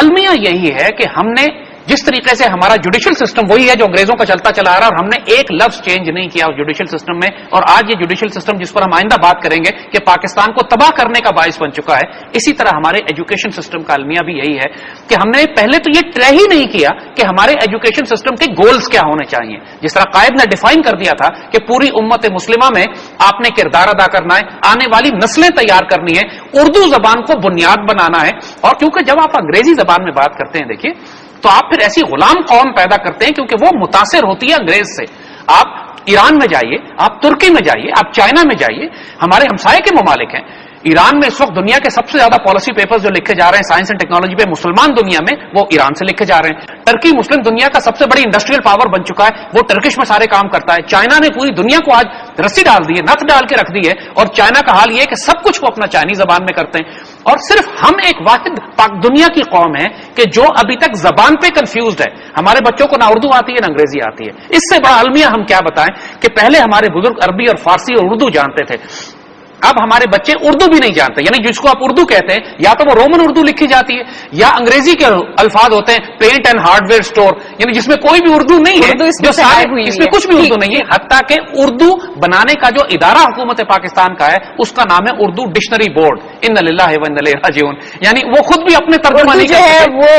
المیہ یہی ہے کہ ہم نے جس طریقے سے ہمارا جوڈیشل سسٹم وہی ہے جو انگریزوں کا چلتا چلا آ رہا ہے, اور ہم نے ایک لفظ چینج نہیں کیا اس جوڈیشل سسٹم میں. اور آج یہ جوڈیشل سسٹم جس پر ہم آئندہ بات کریں گے کہ پاکستان کو تباہ کرنے کا باعث بن چکا ہے, اسی طرح ہمارے ایجوکیشن سسٹم کا المیہ بھی یہی ہے کہ ہم نے پہلے تو یہ طے ہی نہیں کیا کہ ہمارے ایجوکیشن سسٹم کے گولز کیا ہونے چاہیے. جس طرح قائد نے ڈیفائن کر دیا تھا کہ پوری امت مسلمہ میں آپ نے کردار ادا کرنا ہے, آنے والی نسلیں تیار کرنی ہے, اردو زبان کو بنیاد بنانا ہے. اور کیونکہ جب آپ انگریزی زبان میں بات کرتے ہیں, دیکھیے, تو آپ پھر ایسی غلام قوم پیدا کرتے ہیں کیونکہ وہ متاثر ہوتی ہے انگریز سے. آپ ایران میں جائیے, آپ ترکی میں جائیے, آپ چائنا میں جائیے, ہمارے ہمسائے کے ممالک ہیں. ایران میں اس وقت دنیا کے سب سے زیادہ پالیسی پیپرز جو لکھے جا رہے ہیں سائنس اینڈ ٹیکنالوجی پہ مسلمان دنیا میں, وہ ایران سے لکھے جا رہے ہیں. ٹرکی مسلم دنیا کا سب سے بڑی انڈسٹریل پاور بن چکا ہے, وہ ٹرکش میں سارے کام کرتا ہے. چائنا نے پوری دنیا کو آج رسی ڈال دی ہے, نت ڈال کے رکھ دی ہے, اور چائنا کا حال یہ ہے کہ سب کچھ وہ اپنا چائنی زبان میں کرتے ہیں. اور صرف ہم ایک واحد دنیا کی قوم ہے کہ جو ابھی تک زبان پہ کنفیوزڈ ہے. ہمارے بچوں کو نہ اردو آتی ہے نہ انگریزی آتی ہے. اس سے بڑا المیہ ہم کیا بتائیں کہ پہلے ہمارے بزرگ عربی اور فارسی اور اردو جانتے تھے, اب ہمارے بچے اردو بھی نہیں جانتے. یعنی جس کو آپ اردو کہتے ہیں یا تو وہ رومن اردو لکھی جاتی ہے یا انگریزی کے الفاظ ہوتے ہیں paint and hardware store, یعنی جس میں کوئی بھی اردو نہیں ہے, جو اس میں کچھ بھی اردو نہیں ہے. حتیٰ کہ اردو بنانے کا جو ادارہ حکومت پاکستان کا ہے اس کا نام ہے اردو ڈکشنری بورڈ, ان للہ و انا الیہ راجعون. یعنی وہ خود بھی اپنے ترجمہ نہیں جو ہے وہ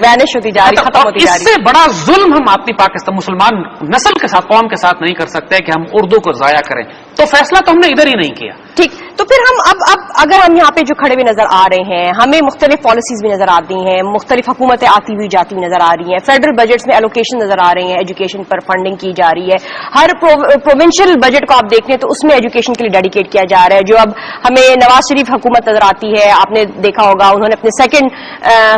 وینش ہوتی جا رہی, ختم ہوتی جا رہی. اس سے بڑا ظلم ہم اپنی پاکستان مسلمان نسل کے ساتھ, قوم کے ساتھ نہیں کر سکتے کہ ہم اردو کو ضائع کریں. تو فیصلہ تو ہم نے ادھر ہی نہیں کیا. ٹھیک, تو پھر ہم اب اگر ہم یہاں پہ جو کھڑے ہوئے نظر آ رہے ہیں, ہمیں مختلف پالیسیز بھی نظر آتی ہیں, مختلف حکومتیں آتی ہوئی جاتی ہوئی نظر آ رہی ہیں, فیڈرل بجٹس میں الوکیشن نظر آ رہی ہیں, ایجوکیشن پر فنڈنگ کی جا رہی ہے. ہر پروونشل بجٹ کو آپ دیکھ لیں تو اس میں ایجوکیشن کے لیے ڈیڈیکیٹ کیا جا رہا ہے. جو اب ہمیں نواز شریف حکومت نظر آتی ہے, آپ نے دیکھا ہوگا انہوں نے اپنے سیکنڈ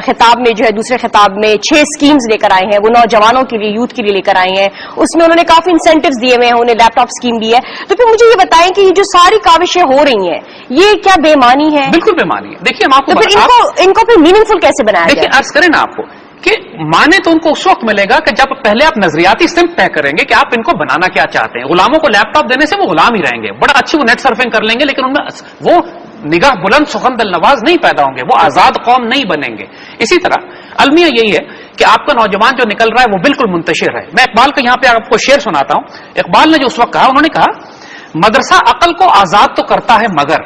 خطاب میں جو ہے دوسرے خطاب میں 6 اسکیمز لے کر آئے ہیں, وہ نوجوانوں کے لیے, یوتھ کے لیے لے کر آئے ہیں. اس میں انہوں نے کافی انسینٹیوز دیے ہوئے ہیں, انہیں لیپ ٹاپ اسکیم دی ہے. تو پھر مجھے یہ بتائیں کہ یہ جو ساری کاوشیں ہو رہی ہیں یہ کیا بے معنی ہے؟ بالکل بے معنی ہے. دیکھیے ہم آپ کو ان کو پھر میننگ فل کیسے بنایا جائے؟ دیکھیے عرض کریں نا آپ کو کہ مانے تو ان کو اس وقت ملے گا کہ جب پہلے آپ نظریاتی سمت طے کریں گے کہ آپ ان کو بنانا کیا چاہتے ہیں. غلاموں کو لیپ ٹاپ دینے سے وہ غلام ہی رہیں گے, بڑا اچھی وہ نیٹ سرفنگ کر لیں گے, لیکن ان میں وہ نگاہ بلند سخن دل نواز نہیں پیدا ہوں گے, وہ آزاد قوم نہیں بنیں گے. اسی طرح المیہ یہی ہے کہ آپ کا نوجوان جو نکل رہا ہے وہ بالکل منتشر ہے. میں اقبال کا یہاں پہ آپ کو شعر سناتا ہوں. اقبال نے جو اس وقت کہا, انہوں نے کہا مدرسہ عقل کو آزاد تو کرتا ہے مگر,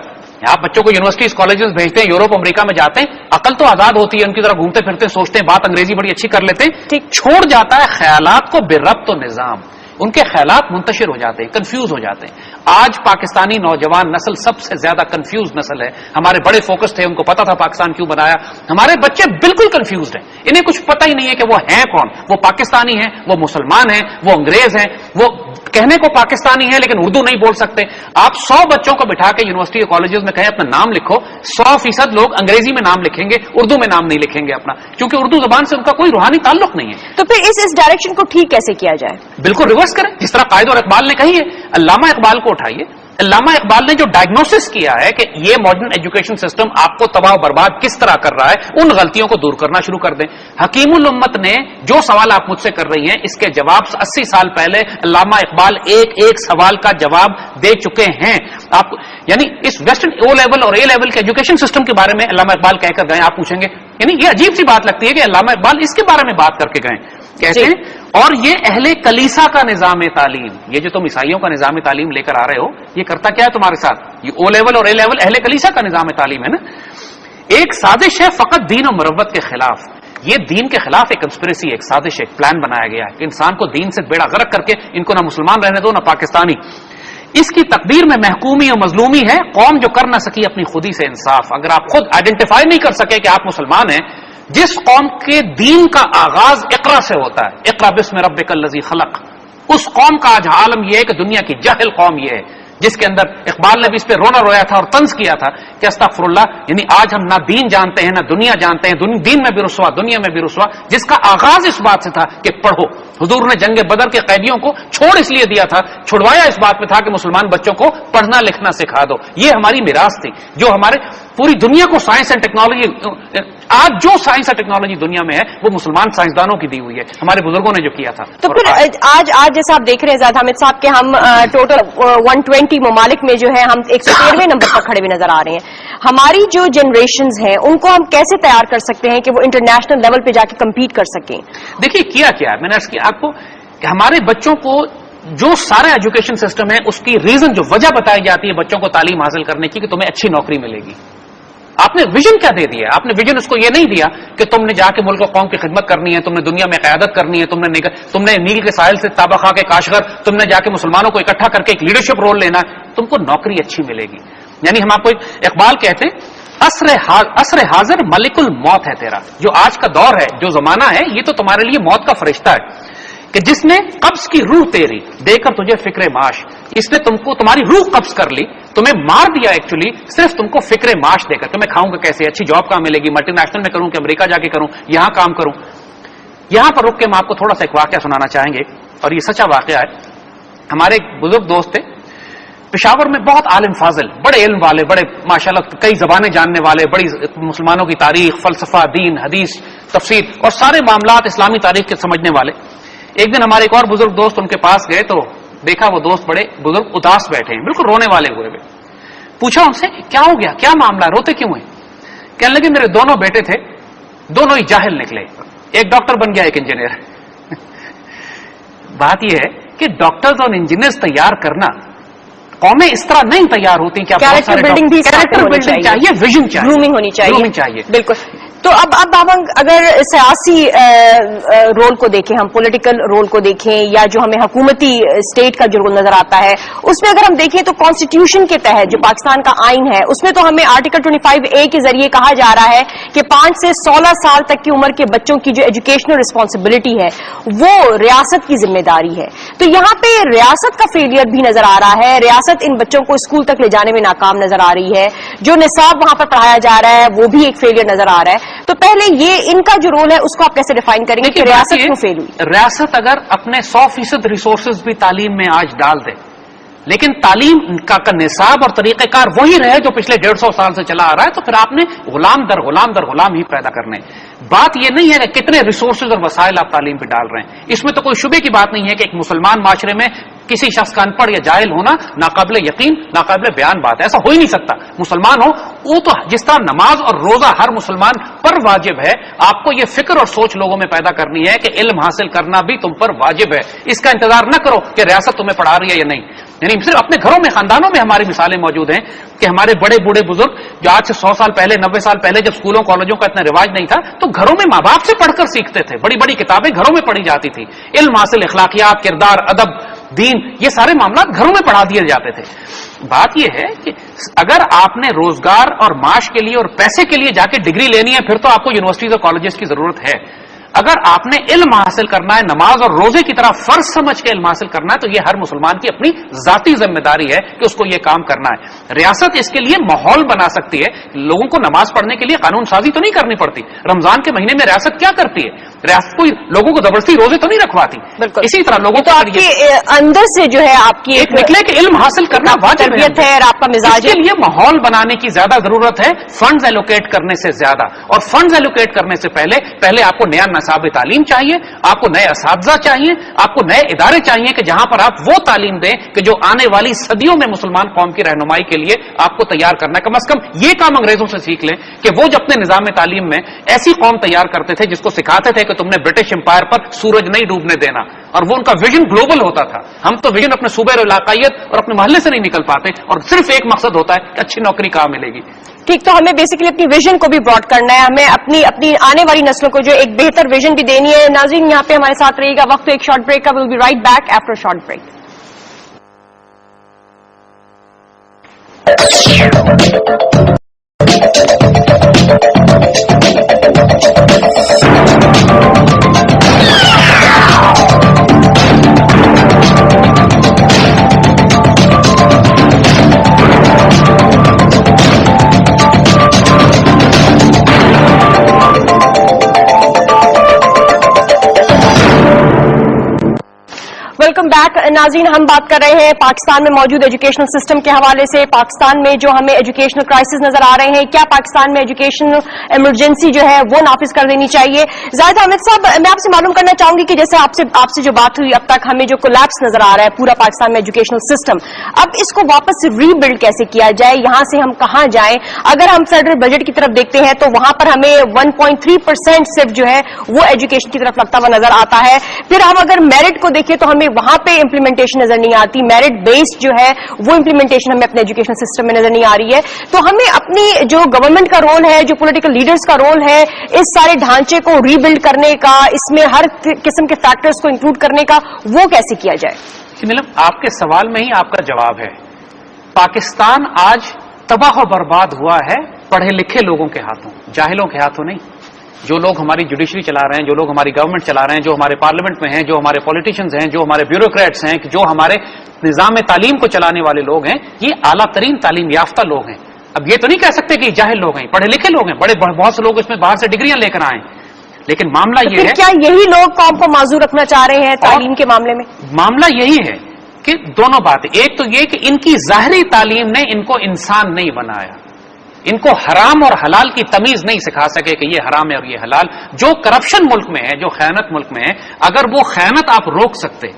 آپ بچوں کو یونیورسٹیز کالجز بھیجتے ہیں, یوروپ امریکہ میں جاتے ہیں, عقل تو آزاد ہوتی ہے, ان کی طرح گھومتے پھرتے سوچتے ہیں, بات انگریزی بڑی اچھی کر لیتے ہیں, چھوڑ جاتا ہے خیالات کو بے ربط و نظام. ان کے خیالات منتشر ہو جاتے ہیں، کنفیوز ہو جاتے ہیں. آج پاکستانی نوجوان نسل سب سے زیادہ کنفیوز نسل ہے. ہمارے بڑے فوکس تھے، ان کو پتا تھا پاکستان کیوں بنایا. ہمارے بچے بالکل کنفیوزڈ ہیں، انہیں کچھ پتہ ہی نہیں ہے کہ وہ ہیں کون. وہ پاکستانی ہیں، وہ مسلمان ہیں، وہ انگریز ہیں، وہ کہنے کو پاکستانی ہے لیکن اردو نہیں بول سکتے. آپ 100 بچوں کو بٹھا کے یونیورسٹی اور کالجز میں کہیں اپنا نام لکھو، 100% لوگ انگریزی میں نام لکھیں گے، اردو میں نام نہیں لکھیں گے اپنا، کیونکہ اردو زبان سے ان کا کوئی روحانی تعلق نہیں ہے. تو پھر اس ڈائریکشن کو ٹھیک کیسے کیا جائے؟ بالکل ریورس کریں، جس طرح قائد اور اقبال نے کہی ہے. علامہ اقبال کو اٹھائیے. علامہ اقبال نے جو ڈائگنوسس کیا ہے کہ یہ ماڈرن ایجوکیشن سسٹم آپ کو تباہ و برباد کس طرح کر رہا ہے، ان غلطیوں کو دور کرنا شروع کر دیں. حکیم الامت نے جو سوال آپ مجھ سے کر رہی ہیں اس کے جواب 80 سال پہلے علامہ اقبال ایک سوال کا جواب دے چکے ہیں. آپ یعنی اس ویسٹرن او لیول اور اے لیول کے ایجوکیشن سسٹم کے بارے میں علامہ اقبال کہہ کر گئے. آپ پوچھیں گے یعنی یہ عجیب سی بات لگتی ہے کہ علامہ اقبال اس کے بارے میں بات کر کے گئے کہتے ہیں. اور یہ اہل کلیسا کا نظام تعلیم، یہ جو تم عیسائیوں کا نظام تعلیم لے کر آ رہے ہو، یہ کرتا کیا ہے تمہارے ساتھ؟ یہ او لیول اور اے لیول اہل کلیسا کا نظام تعلیم ہے نا. ایک سازش ہے فقط دین و مروت کے خلاف. یہ دین کے خلاف ایک کنسپریسی، ایک سازش، ایک پلان بنایا گیا ہے کہ انسان کو دین سے بیڑا غرق کر کے ان کو نہ مسلمان رہنے دو نہ پاکستانی. اس کی تقدیر میں محکومی اور مظلومی ہے قوم جو کر نہ سکی اپنی خودی سے انصاف. اگر آپ خود آئیڈینٹیفائی نہیں کر سکے کہ آپ مسلمان ہیں، جس قوم کے دین کا آغاز اقرا سے ہوتا ہے، اقرا بسم ربک الذی خلق، اس قوم کا آج عالم یہ ہے کہ دنیا کی جاہل قوم یہ ہے جس کے اندر اقبال نے بھی اس پہ رونا رویا تھا اور طنز کیا تھا کہ استغفر اللہ، یعنی آج ہم نہ دین جانتے ہیں نہ دنیا جانتے ہیں، دین میں بھی رسوا دنیا میں بھی رسوا، جس کا آغاز اس بات سے تھا کہ پڑھو. حضور نے جنگ بدر کے قیدیوں کو چھوڑ اس لیے دیا تھا، چھڑوایا اس بات پہ تھا کہ مسلمان بچوں کو پڑھنا لکھنا سکھا دو. یہ ہماری میراث تھی جو ہمارے پوری دنیا کو سائنس اینڈ ٹیکنالوجی، آج جو سائنس اور ٹیکنالوجی دنیا میں ہے وہ مسلمان سائنسدانوں کی دی ہوئی ہے، ہمارے بزرگوں نے جو کیا تھا. تو پھر آج جیسا آپ دیکھ رہے ہیں زیادہ حامد صاحب کہ ہم ٹوٹل 120 ممالک میں جو ہے ہم 113ویں نمبر پر کھڑے ہوئے نظر آ رہے ہیں. ہماری جو جنریشنز ہیں ان کو ہم کیسے تیار کر سکتے ہیں کہ وہ انٹرنیشنل لیول پہ جا کے کمپیٹ کر سکیں؟ دیکھیے کیا ہے، میں نے عرض کیا آپ کو کہ ہمارے بچوں کو جو سارا ایجوکیشن سسٹم ہے اس کی ریزن، جو وجہ بتائی جاتی ہے بچوں کو تعلیم حاصل کرنے کی کہ تمہیں اچھی نوکری ملے گی. آپ نے ویژن کیا دے دیا؟ آپ نے ویژن اس کو یہ نہیں دیا کہ تم نے جا کے ملک و قوم کی خدمت کرنی ہے، تم نے دنیا میں قیادت کرنی ہے، تم نے نیل کے ساحل سے تابہ خا کے کاشغر، تم نے جا کے مسلمانوں کو اکٹھا کر کے ایک لیڈرشپ رول لینا ہے، تم کو نوکری اچھی ملے گی. یعنی ہم آپ کو اقبال کہتے ہیں عصر حاضر ملک الموت ہے تیرا. جو آج کا دور ہے، جو زمانہ ہے، یہ تو تمہارے لیے موت کا فرشتہ ہے کہ جس نے قبض کی روح تیری دے کر تجھے فکر معاش، اس نے تم کو تمہاری روح قبض کر لی، تمہیں مار دیا ایکچولی صرف تم کو فکر معاش دے کر. تمہیں کھاؤں گا کیسے، اچھی جاب کہاں ملے گی، ملٹی نیشنل میں کروں کہ امریکہ جا کے کروں، یہاں کام کروں. یہاں پر رک کے ہم آپ کو تھوڑا سا ایک واقعہ سنانا چاہیں گے اور یہ سچا واقعہ ہے. ہمارے ایک بزرگ دوست تھے پشاور میں، بہت عالم فاضل، بڑے علم والے، بڑے ماشاءاللہ کئی زبانیں جاننے والے، بڑی مسلمانوں کی تاریخ، فلسفہ، دین، حدیث، تفسیر اور سارے معاملات اسلامی تاریخ کے سمجھنے والے. ایک دن ہمارے ایک اور بزرگ دوست ان کے پاس گئے تو دیکھا وہ دوست بڑے بزرگ اداس بیٹھے ہیں، بالکل رونے والے ہوئے. پوچھا ان سے کیا ہو گیا، کیا معاملہ، روتے کیوں ہیں؟ کہنے لگے میرے دونوں بیٹے تھے، دونوں ہی جاہل نکلے، ایک ڈاکٹر بن گیا ایک انجینئر. بات یہ ہے کہ ڈاکٹرز اور انجینئرز تیار کرنا، قومیں اس طرح نہیں تیار ہوتی کہ کیریکٹر بلڈنگ بھی چاہیے، ویژن چاہیے، گرومنگ ہونی چاہیے. بالکل. تو اب ہم اگر سیاسی رول کو دیکھیں، ہم پولیٹیکل رول کو دیکھیں یا جو ہمیں حکومتی اسٹیٹ کا جو رول نظر آتا ہے اس میں اگر ہم دیکھیں تو کانسٹیٹیوشن کے تحت جو پاکستان کا آئین ہے اس میں تو ہمیں آرٹیکل 25A کے ذریعے کہا جا رہا ہے کہ 5 سے 16 سال تک کی عمر کے بچوں کی جو ایجوکیشنل رسپانسبلٹی ہے وہ ریاست کی ذمہ داری ہے. تو یہاں پہ ریاست کا فیلئر بھی نظر آ رہا ہے، ریاست ان بچوں کو اسکول تک لے جانے میں ناکام نظر آ رہی ہے، جو نصاب وہاں پر پڑھایا جا رہا ہے وہ بھی ایک فیلئر نظر آ رہا ہے. تو پہلے یہ ان کا جو رول ہے اس کو آپ کیسے ڈیفائن کریں گے کہ ریاست کیوں فیل ہوئی؟ ریاست اگر اپنے 100% ریسورسز بھی تعلیم میں آج ڈال دے، لیکن تعلیم کا نصاب اور طریقہ کار وہی رہے جو پچھلے 150 سال سے چلا آ رہا ہے، تو پھر آپ نے غلام در غلام ہی پیدا کرنے. بات یہ نہیں ہے کہ کتنے ریسورسز اور وسائل آپ تعلیم پہ ڈال رہے ہیں، اس میں تو کوئی شبے کی بات نہیں ہے کہ ایک مسلمان معاشرے میں کسی شخص کا ان پڑھ یا جاہل ہونا ناقابل یقین، ناقابل بیان بات ہے، ایسا ہو ہی نہیں سکتا. مسلمان ہو وہ تو جس طرح نماز اور روزہ ہر مسلمان پر واجب ہے، آپ کو یہ فکر اور سوچ لوگوں میں پیدا کرنی ہے کہ علم حاصل کرنا بھی تم پر واجب ہے. اس کا انتظار نہ کرو کہ ریاست تمہیں پڑھا رہی ہے یا نہیں. یعنی صرف اپنے گھروں میں، خاندانوں میں ہماری مثالیں موجود ہیں کہ ہمارے بڑے بوڑھے بزرگ جو آج سے 100 سال پہلے، 90 سال پہلے جب اسکولوں کالجوں کا اتنا رواج نہیں تھا تو گھروں میں ماں باپ سے پڑھ کر سیکھتے تھے، بڑی بڑی کتابیں گھروں میں پڑھی جاتی تھی. علم حاصل، اخلاقیات، کردار، ادب دین، یہ سارے معاملات گھروں میں پڑھا دیے جاتے تھے. بات یہ ہے کہ اگر آپ نے روزگار اور معاش کے لیے اور پیسے کے لیے جا کے ڈگری لینی ہے، پھر تو آپ کو یونیورسٹیز اور کالجز کی ضرورت ہے. اگر آپ نے علم حاصل کرنا ہے، نماز اور روزے کی طرح فرض سمجھ کے علم حاصل کرنا ہے، تو یہ ہر مسلمان کی اپنی ذاتی ذمہ داری ہے کہ اس کو یہ کام کرنا ہے. ریاست اس کے لیے ماحول بنا سکتی ہے. لوگوں کو نماز پڑھنے کے لیے قانون سازی تو نہیں کرنی پڑتی. رمضان کے مہینے میں ریاست کیا کرتی ہے؟ ریاست کوئی لوگوں کو زبردستی روزے تو نہیں رکھواتی. بالکل اسی طرح لوگوں تو آپ کے اندر سے جو ہے آپ کی ایک نکلے کہ علم حاصل کرنا واجب ہے اور آپ کا مزاج اس کے لیے ماحول بنانے کی زیادہ ضرورت ہے فنڈز ایلوکیٹ کرنے سے زیادہ. اور فنڈز ایلوکیٹ کرنے سے پہلے آپ کو نیا نصاب تعلیم چاہیے، آپ کو نئے اساتذہ چاہیے، آپ کو نئے ادارے چاہیے کہ جہاں پر آپ وہ تعلیم دیں کہ جو آنے والی صدیوں میں مسلمان قوم کی رہنمائی کے لیے آپ کو تیار کرنا ہے. کم از کم یہ کام انگریزوں سے سیکھ لیں کہ وہ جو اپنے نظام تعلیم میں ایسی قوم تیار کرتے تھے جس کو سکھاتے تھے کہ تم نے برٹش امپائر پر سورج نہیں ڈوبنے دینا، اور وہ ان کا ویژن گلوبل ہوتا تھا. ہم تو ویژن اپنے صوبے اور علاقائیت اور اپنے محلے سے نہیں نکل پاتے، اور صرف ایک مقصد ہوتا ہے کہ اچھی نوکری کہاں ملے گی. ٹھیک، تو ہمیں بیسیکلی اپنی ویژن کو بھی براڈ کرنا ہے، ہمیں اپنی آنے والی نسلوں کو جو ایک بہتر ویژن بھی دینی ہے. ناظرین یہاں پہ ہمارے ساتھ رہیے گا، وقت ایک شارٹ بریک کا. Will be right back after short break. Welcome back. ناظرین ہم بات کر رہے ہیں پاکستان میں موجود ایجوکیشنل سسٹم کے حوالے سے. پاکستان میں جو ہمیں ایجوکیشنل کرائسس نظر آ رہے ہیں، کیا پاکستان میں ایجوکیشنل ایمرجنسی جو ہے وہ نافذ کر دینی چاہیے؟ زاہد حامد صاحب، میں آپ سے معلوم کرنا چاہوں گی کہ جیسے آپ سے جو بات ہوئی اب تک، ہمیں جو کولیپس نظر آ رہا ہے پورا پاکستان میں ایجوکیشنل سسٹم، اب اس کو واپس ری بلڈ کیسے کیا جائے؟ یہاں سے ہم کہاں جائیں؟ اگر ہم فیڈرل بجٹ کی طرف دیکھتے ہیں تو وہاں پر ہمیں 1.3% صرف جو ہے وہ ایجوکیشن کی طرف لگتا ہوا نظر آتا ہے. پھر ہم اگر میرٹ کو دیکھیں تو ہمیں وہاں پہ امپلیمنٹیشن نظر نہیں آتی. میرٹ بیسڈ جو ہے وہ امپلیمنٹیشن ہمیں اپنے ایجوکیشن سسٹم میں نظر نہیں آ رہی ہے. تو ہمیں اپنی جو گورنمنٹ کا رول ہے، جو پولیٹیکل لیڈرز کا رول ہے، اس سارے ڈھانچے کو ری بلڈ کرنے کا، اس میں ہر قسم کے فیکٹرز کو انکلوڈ کرنے کا، وہ کیسے کیا جائے؟ نیلم، آپ کے سوال میں ہی آپ کا جواب ہے. پاکستان آج تباہ و برباد ہوا ہے پڑھے لکھے لوگوں کے ہاتھوں، جاہلوں کے ہاتھوں نہیں. جو لوگ ہماری جوڈیشری چلا رہے ہیں، جو لوگ ہماری گورنمنٹ چلا رہے ہیں، جو ہمارے پارلیمنٹ میں ہیں، جو ہمارے پولیٹیشنز ہیں، جو ہمارے بیوروکریٹس ہیں، جو ہمارے نظام تعلیم کو چلانے والے لوگ ہیں، یہ اعلیٰ ترین تعلیم یافتہ لوگ ہیں. اب یہ تو نہیں کہہ سکتے کہ یہ جاہل لوگ ہیں، پڑھے لکھے لوگ ہیں. بہت سے لوگ اس میں باہر سے ڈگریاں لے کر آئے ہیں، لیکن معاملہ یہ ہے، کیا یہی لوگ قوم کو معذور رکھنا چاہ رہے ہیں تعلیم کے معاملے میں؟ معاملہ یہی ہے کہ دونوں باتیں. ایک تو یہ کہ ان کی ظاہری تعلیم نے ان کو انسان نہیں بنایا، ان کو حرام اور حلال کی تمیز نہیں سکھا سکے کہ یہ حرام ہے اور یہ حلال. جو کرپشن ملک میں ہے، جو خیانت ملک میں ہے، اگر وہ خیانت آپ روک سکتے،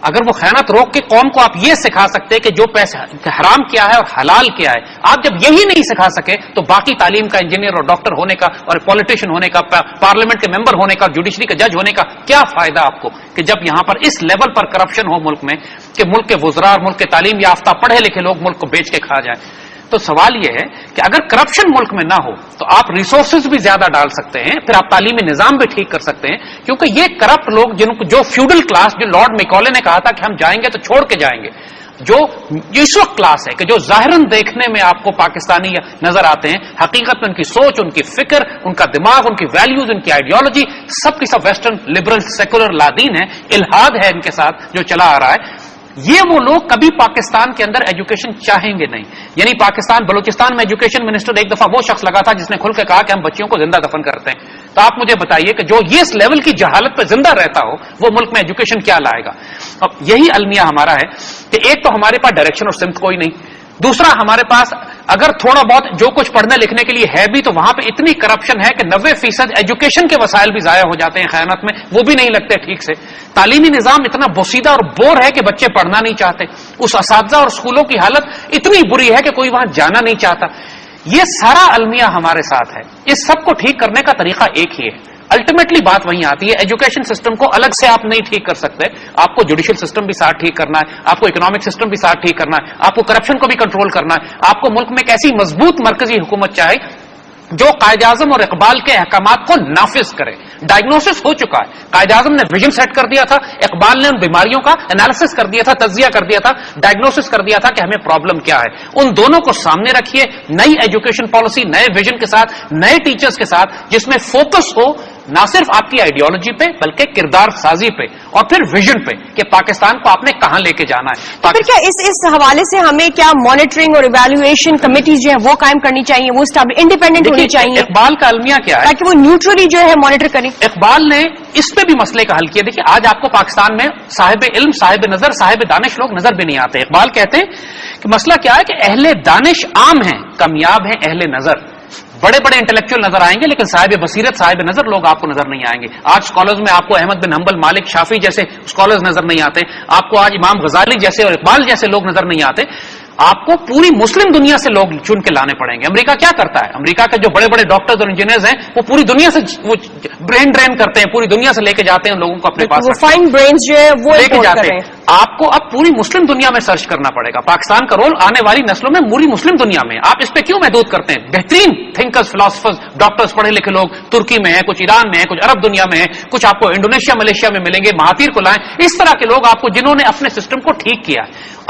اگر وہ خیانت روک کے قوم کو آپ یہ سکھا سکتے کہ جو پیسے حرام کیا ہے اور حلال کیا ہے، آپ جب یہی نہیں سکھا سکے تو باقی تعلیم کا، انجینئر اور ڈاکٹر ہونے کا اور پولیٹیشین ہونے کا، پارلیمنٹ کے ممبر ہونے کا، جوڈیشری کا جج ہونے کا کیا فائدہ آپ کو؟ کہ جب یہاں پر اس لیول پر کرپشن ہو ملک میں کہ ملک کے وزراء اور ملک کے تعلیم یافتہ پڑھے لکھے لوگ ملک کو بیچ کے کھا جائیں. تو سوال یہ ہے کہ اگر کرپشن ملک میں نہ ہو تو آپ ریسورسز بھی زیادہ ڈال سکتے ہیں، پھر آپ تعلیمی نظام بھی ٹھیک کر سکتے ہیں. کیونکہ یہ کرپٹ لوگ، جو فیوڈل کلاس، جو لارڈ میکالے نے کہا تھا کہ ہم جائیں گے تو چھوڑ کے جائیں گے، جو اس وقت کلاس ہے کہ جو ظاہراً دیکھنے میں آپ کو پاکستانی نظر آتے ہیں، حقیقت میں ان کی سوچ، ان کی فکر، ان کا دماغ، ان کی ویلیوز، ان کی آئیڈیالوجی سب کی سب ویسٹرن لبرل سیکولر لادین ہے، الحاد ہے ان کے ساتھ جو چلا آ رہا ہے. یہ وہ لوگ کبھی پاکستان کے اندر ایجوکیشن چاہیں گے نہیں. یعنی پاکستان، بلوچستان میں ایجوکیشن منسٹر ایک دفعہ وہ شخص لگا تھا جس نے کھل کے کہا کہ ہم بچیوں کو زندہ دفن کرتے ہیں. تو آپ مجھے بتائیے کہ جو یہ اس لیول کی جہالت پہ زندہ رہتا ہو وہ ملک میں ایجوکیشن کیا لائے گا؟ اب یہی المیہ ہمارا ہے کہ ایک تو ہمارے پاس ڈائریکشن اور سمت کوئی نہیں، دوسرا ہمارے پاس اگر تھوڑا بہت جو کچھ پڑھنے لکھنے کے لیے ہے بھی تو وہاں پہ اتنی کرپشن ہے کہ 90% ایجوکیشن کے وسائل بھی ضائع ہو جاتے ہیں خیانت میں، وہ بھی نہیں لگتے ٹھیک سے. تعلیمی نظام اتنا بوسیدہ اور بور ہے کہ بچے پڑھنا نہیں چاہتے. اس اساتذہ اور اسکولوں کی حالت اتنی بری ہے کہ کوئی وہاں جانا نہیں چاہتا. یہ سارا المیہ ہمارے ساتھ ہے. اس سب کو ٹھیک کرنے کا طریقہ ایک ہی ہے. الٹیمیٹلی بات وہیں آتی ہے، ایجوکیشن سسٹم کو الگ سے آپ نہیں ٹھیک کر سکتے. آپ کو جوڈیشل سسٹم بھی ساتھ ٹھیک کرنا ہے، آپ کو اکنامک سسٹم بھی ساتھ ٹھیک کرنا ہے، آپ کو کرپشن کو بھی کنٹرول کرنا ہے، آپ کو ملک میں ایک ایسی مضبوط مرکزی حکومت چاہے جو قائد اعظم اور اقبال کے احکامات کو نافذ کرے. ڈائگنوسس ہو چکا ہے. قائد اعظم نے ویژن سیٹ کر دیا تھا, اقبال نے ان بیماریوں کا انالیسس کر دیا تھا, تجزیہ کر دیا تھا, ڈائگنوسس کر دیا تھا کہ ہمیں پرابلم کیا ہے. ان دونوں کو سامنے رکھیے, نئی ایجوکیشن پالیسی, نئے ویژن کے ساتھ, نئے ٹیچرز کے ساتھ, جس میں فوکس ہو نہ صرف آپ کی آئیڈیالوجی پہ بلکہ کردار سازی پہ اور پھر ویژن پہ کہ پاکستان کو آپ نے کہاں لے کے جانا ہے. پھر کیا اس حوالے سے ہمیں کیا مانیٹرنگ اور ایویلویشن کمیٹیز جو ہیں وہ قائم کرنی چاہیے, وہ انڈیپینڈنٹ ہونی چاہیے, اقبال کا المیہ کیا ہے تاکہ وہ نیوٹرلی جو ہے مانیٹر کریں. اقبال نے اس پہ بھی مسئلے کا حل کیا. دیکھیے آج آپ کو پاکستان میں صاحب علم, صاحب نظر, صاحب دانش لوگ نظر بھی نہیں آتے. اقبال کہتے ہیں کہ مسئلہ کیا ہے کہ اہل دانش عام ہیں, کامیاب ہیں اہل نظر. بڑے بڑے انٹلیکچوئل نظر آئیں گے لیکن صاحب بصیرت, صاحب نظر لوگ آپ کو نظر نہیں آئیں گے. آج اسکالرز میں آپ کو احمد بن حنبل, مالک, شافعی جیسے اسکالرز نظر نہیں آتے. آپ کو آج امام غزالی جیسے اور اقبال جیسے لوگ نظر نہیں آتے. آپ کو پوری مسلم دنیا سے لوگ چن کے لانے پڑیں گے. امریکہ کیا کرتا ہے, امریکہ کے جو بڑے بڑے ڈاکٹرز اور انجینئرز ہیں وہ پوری دنیا سے وہ برین ڈرین کرتے ہیں, پوری دنیا سے لے کے جاتے ہیں لوگوں کو اپنے پاس, وہ فائن برینز جو ہے وہ لے کے جاتے ہیں. آپ کو اب پوری مسلم دنیا میں سرچ کرنا پڑے گا. پاکستان کا رول آنے والی نسلوں میں پوری مسلم دنیا میں. آپ اس پہ کیوں محدود کرتے ہیں؟ بہترین تھنکرز, فلاسفرز, ڈاکٹرز, پڑھے لکھے لوگ ترکی میں ہیں, کچھ ایران میں ہیں, کچھ عرب دنیا میں ہیں, کچھ آپ کو انڈونیشیا, ملیشیا میں ملیں گے. مہاتیر کو لائیں. اس طرح کے لوگ آپ کو, جنہوں نے اپنے سسٹم کو ٹھیک کیا,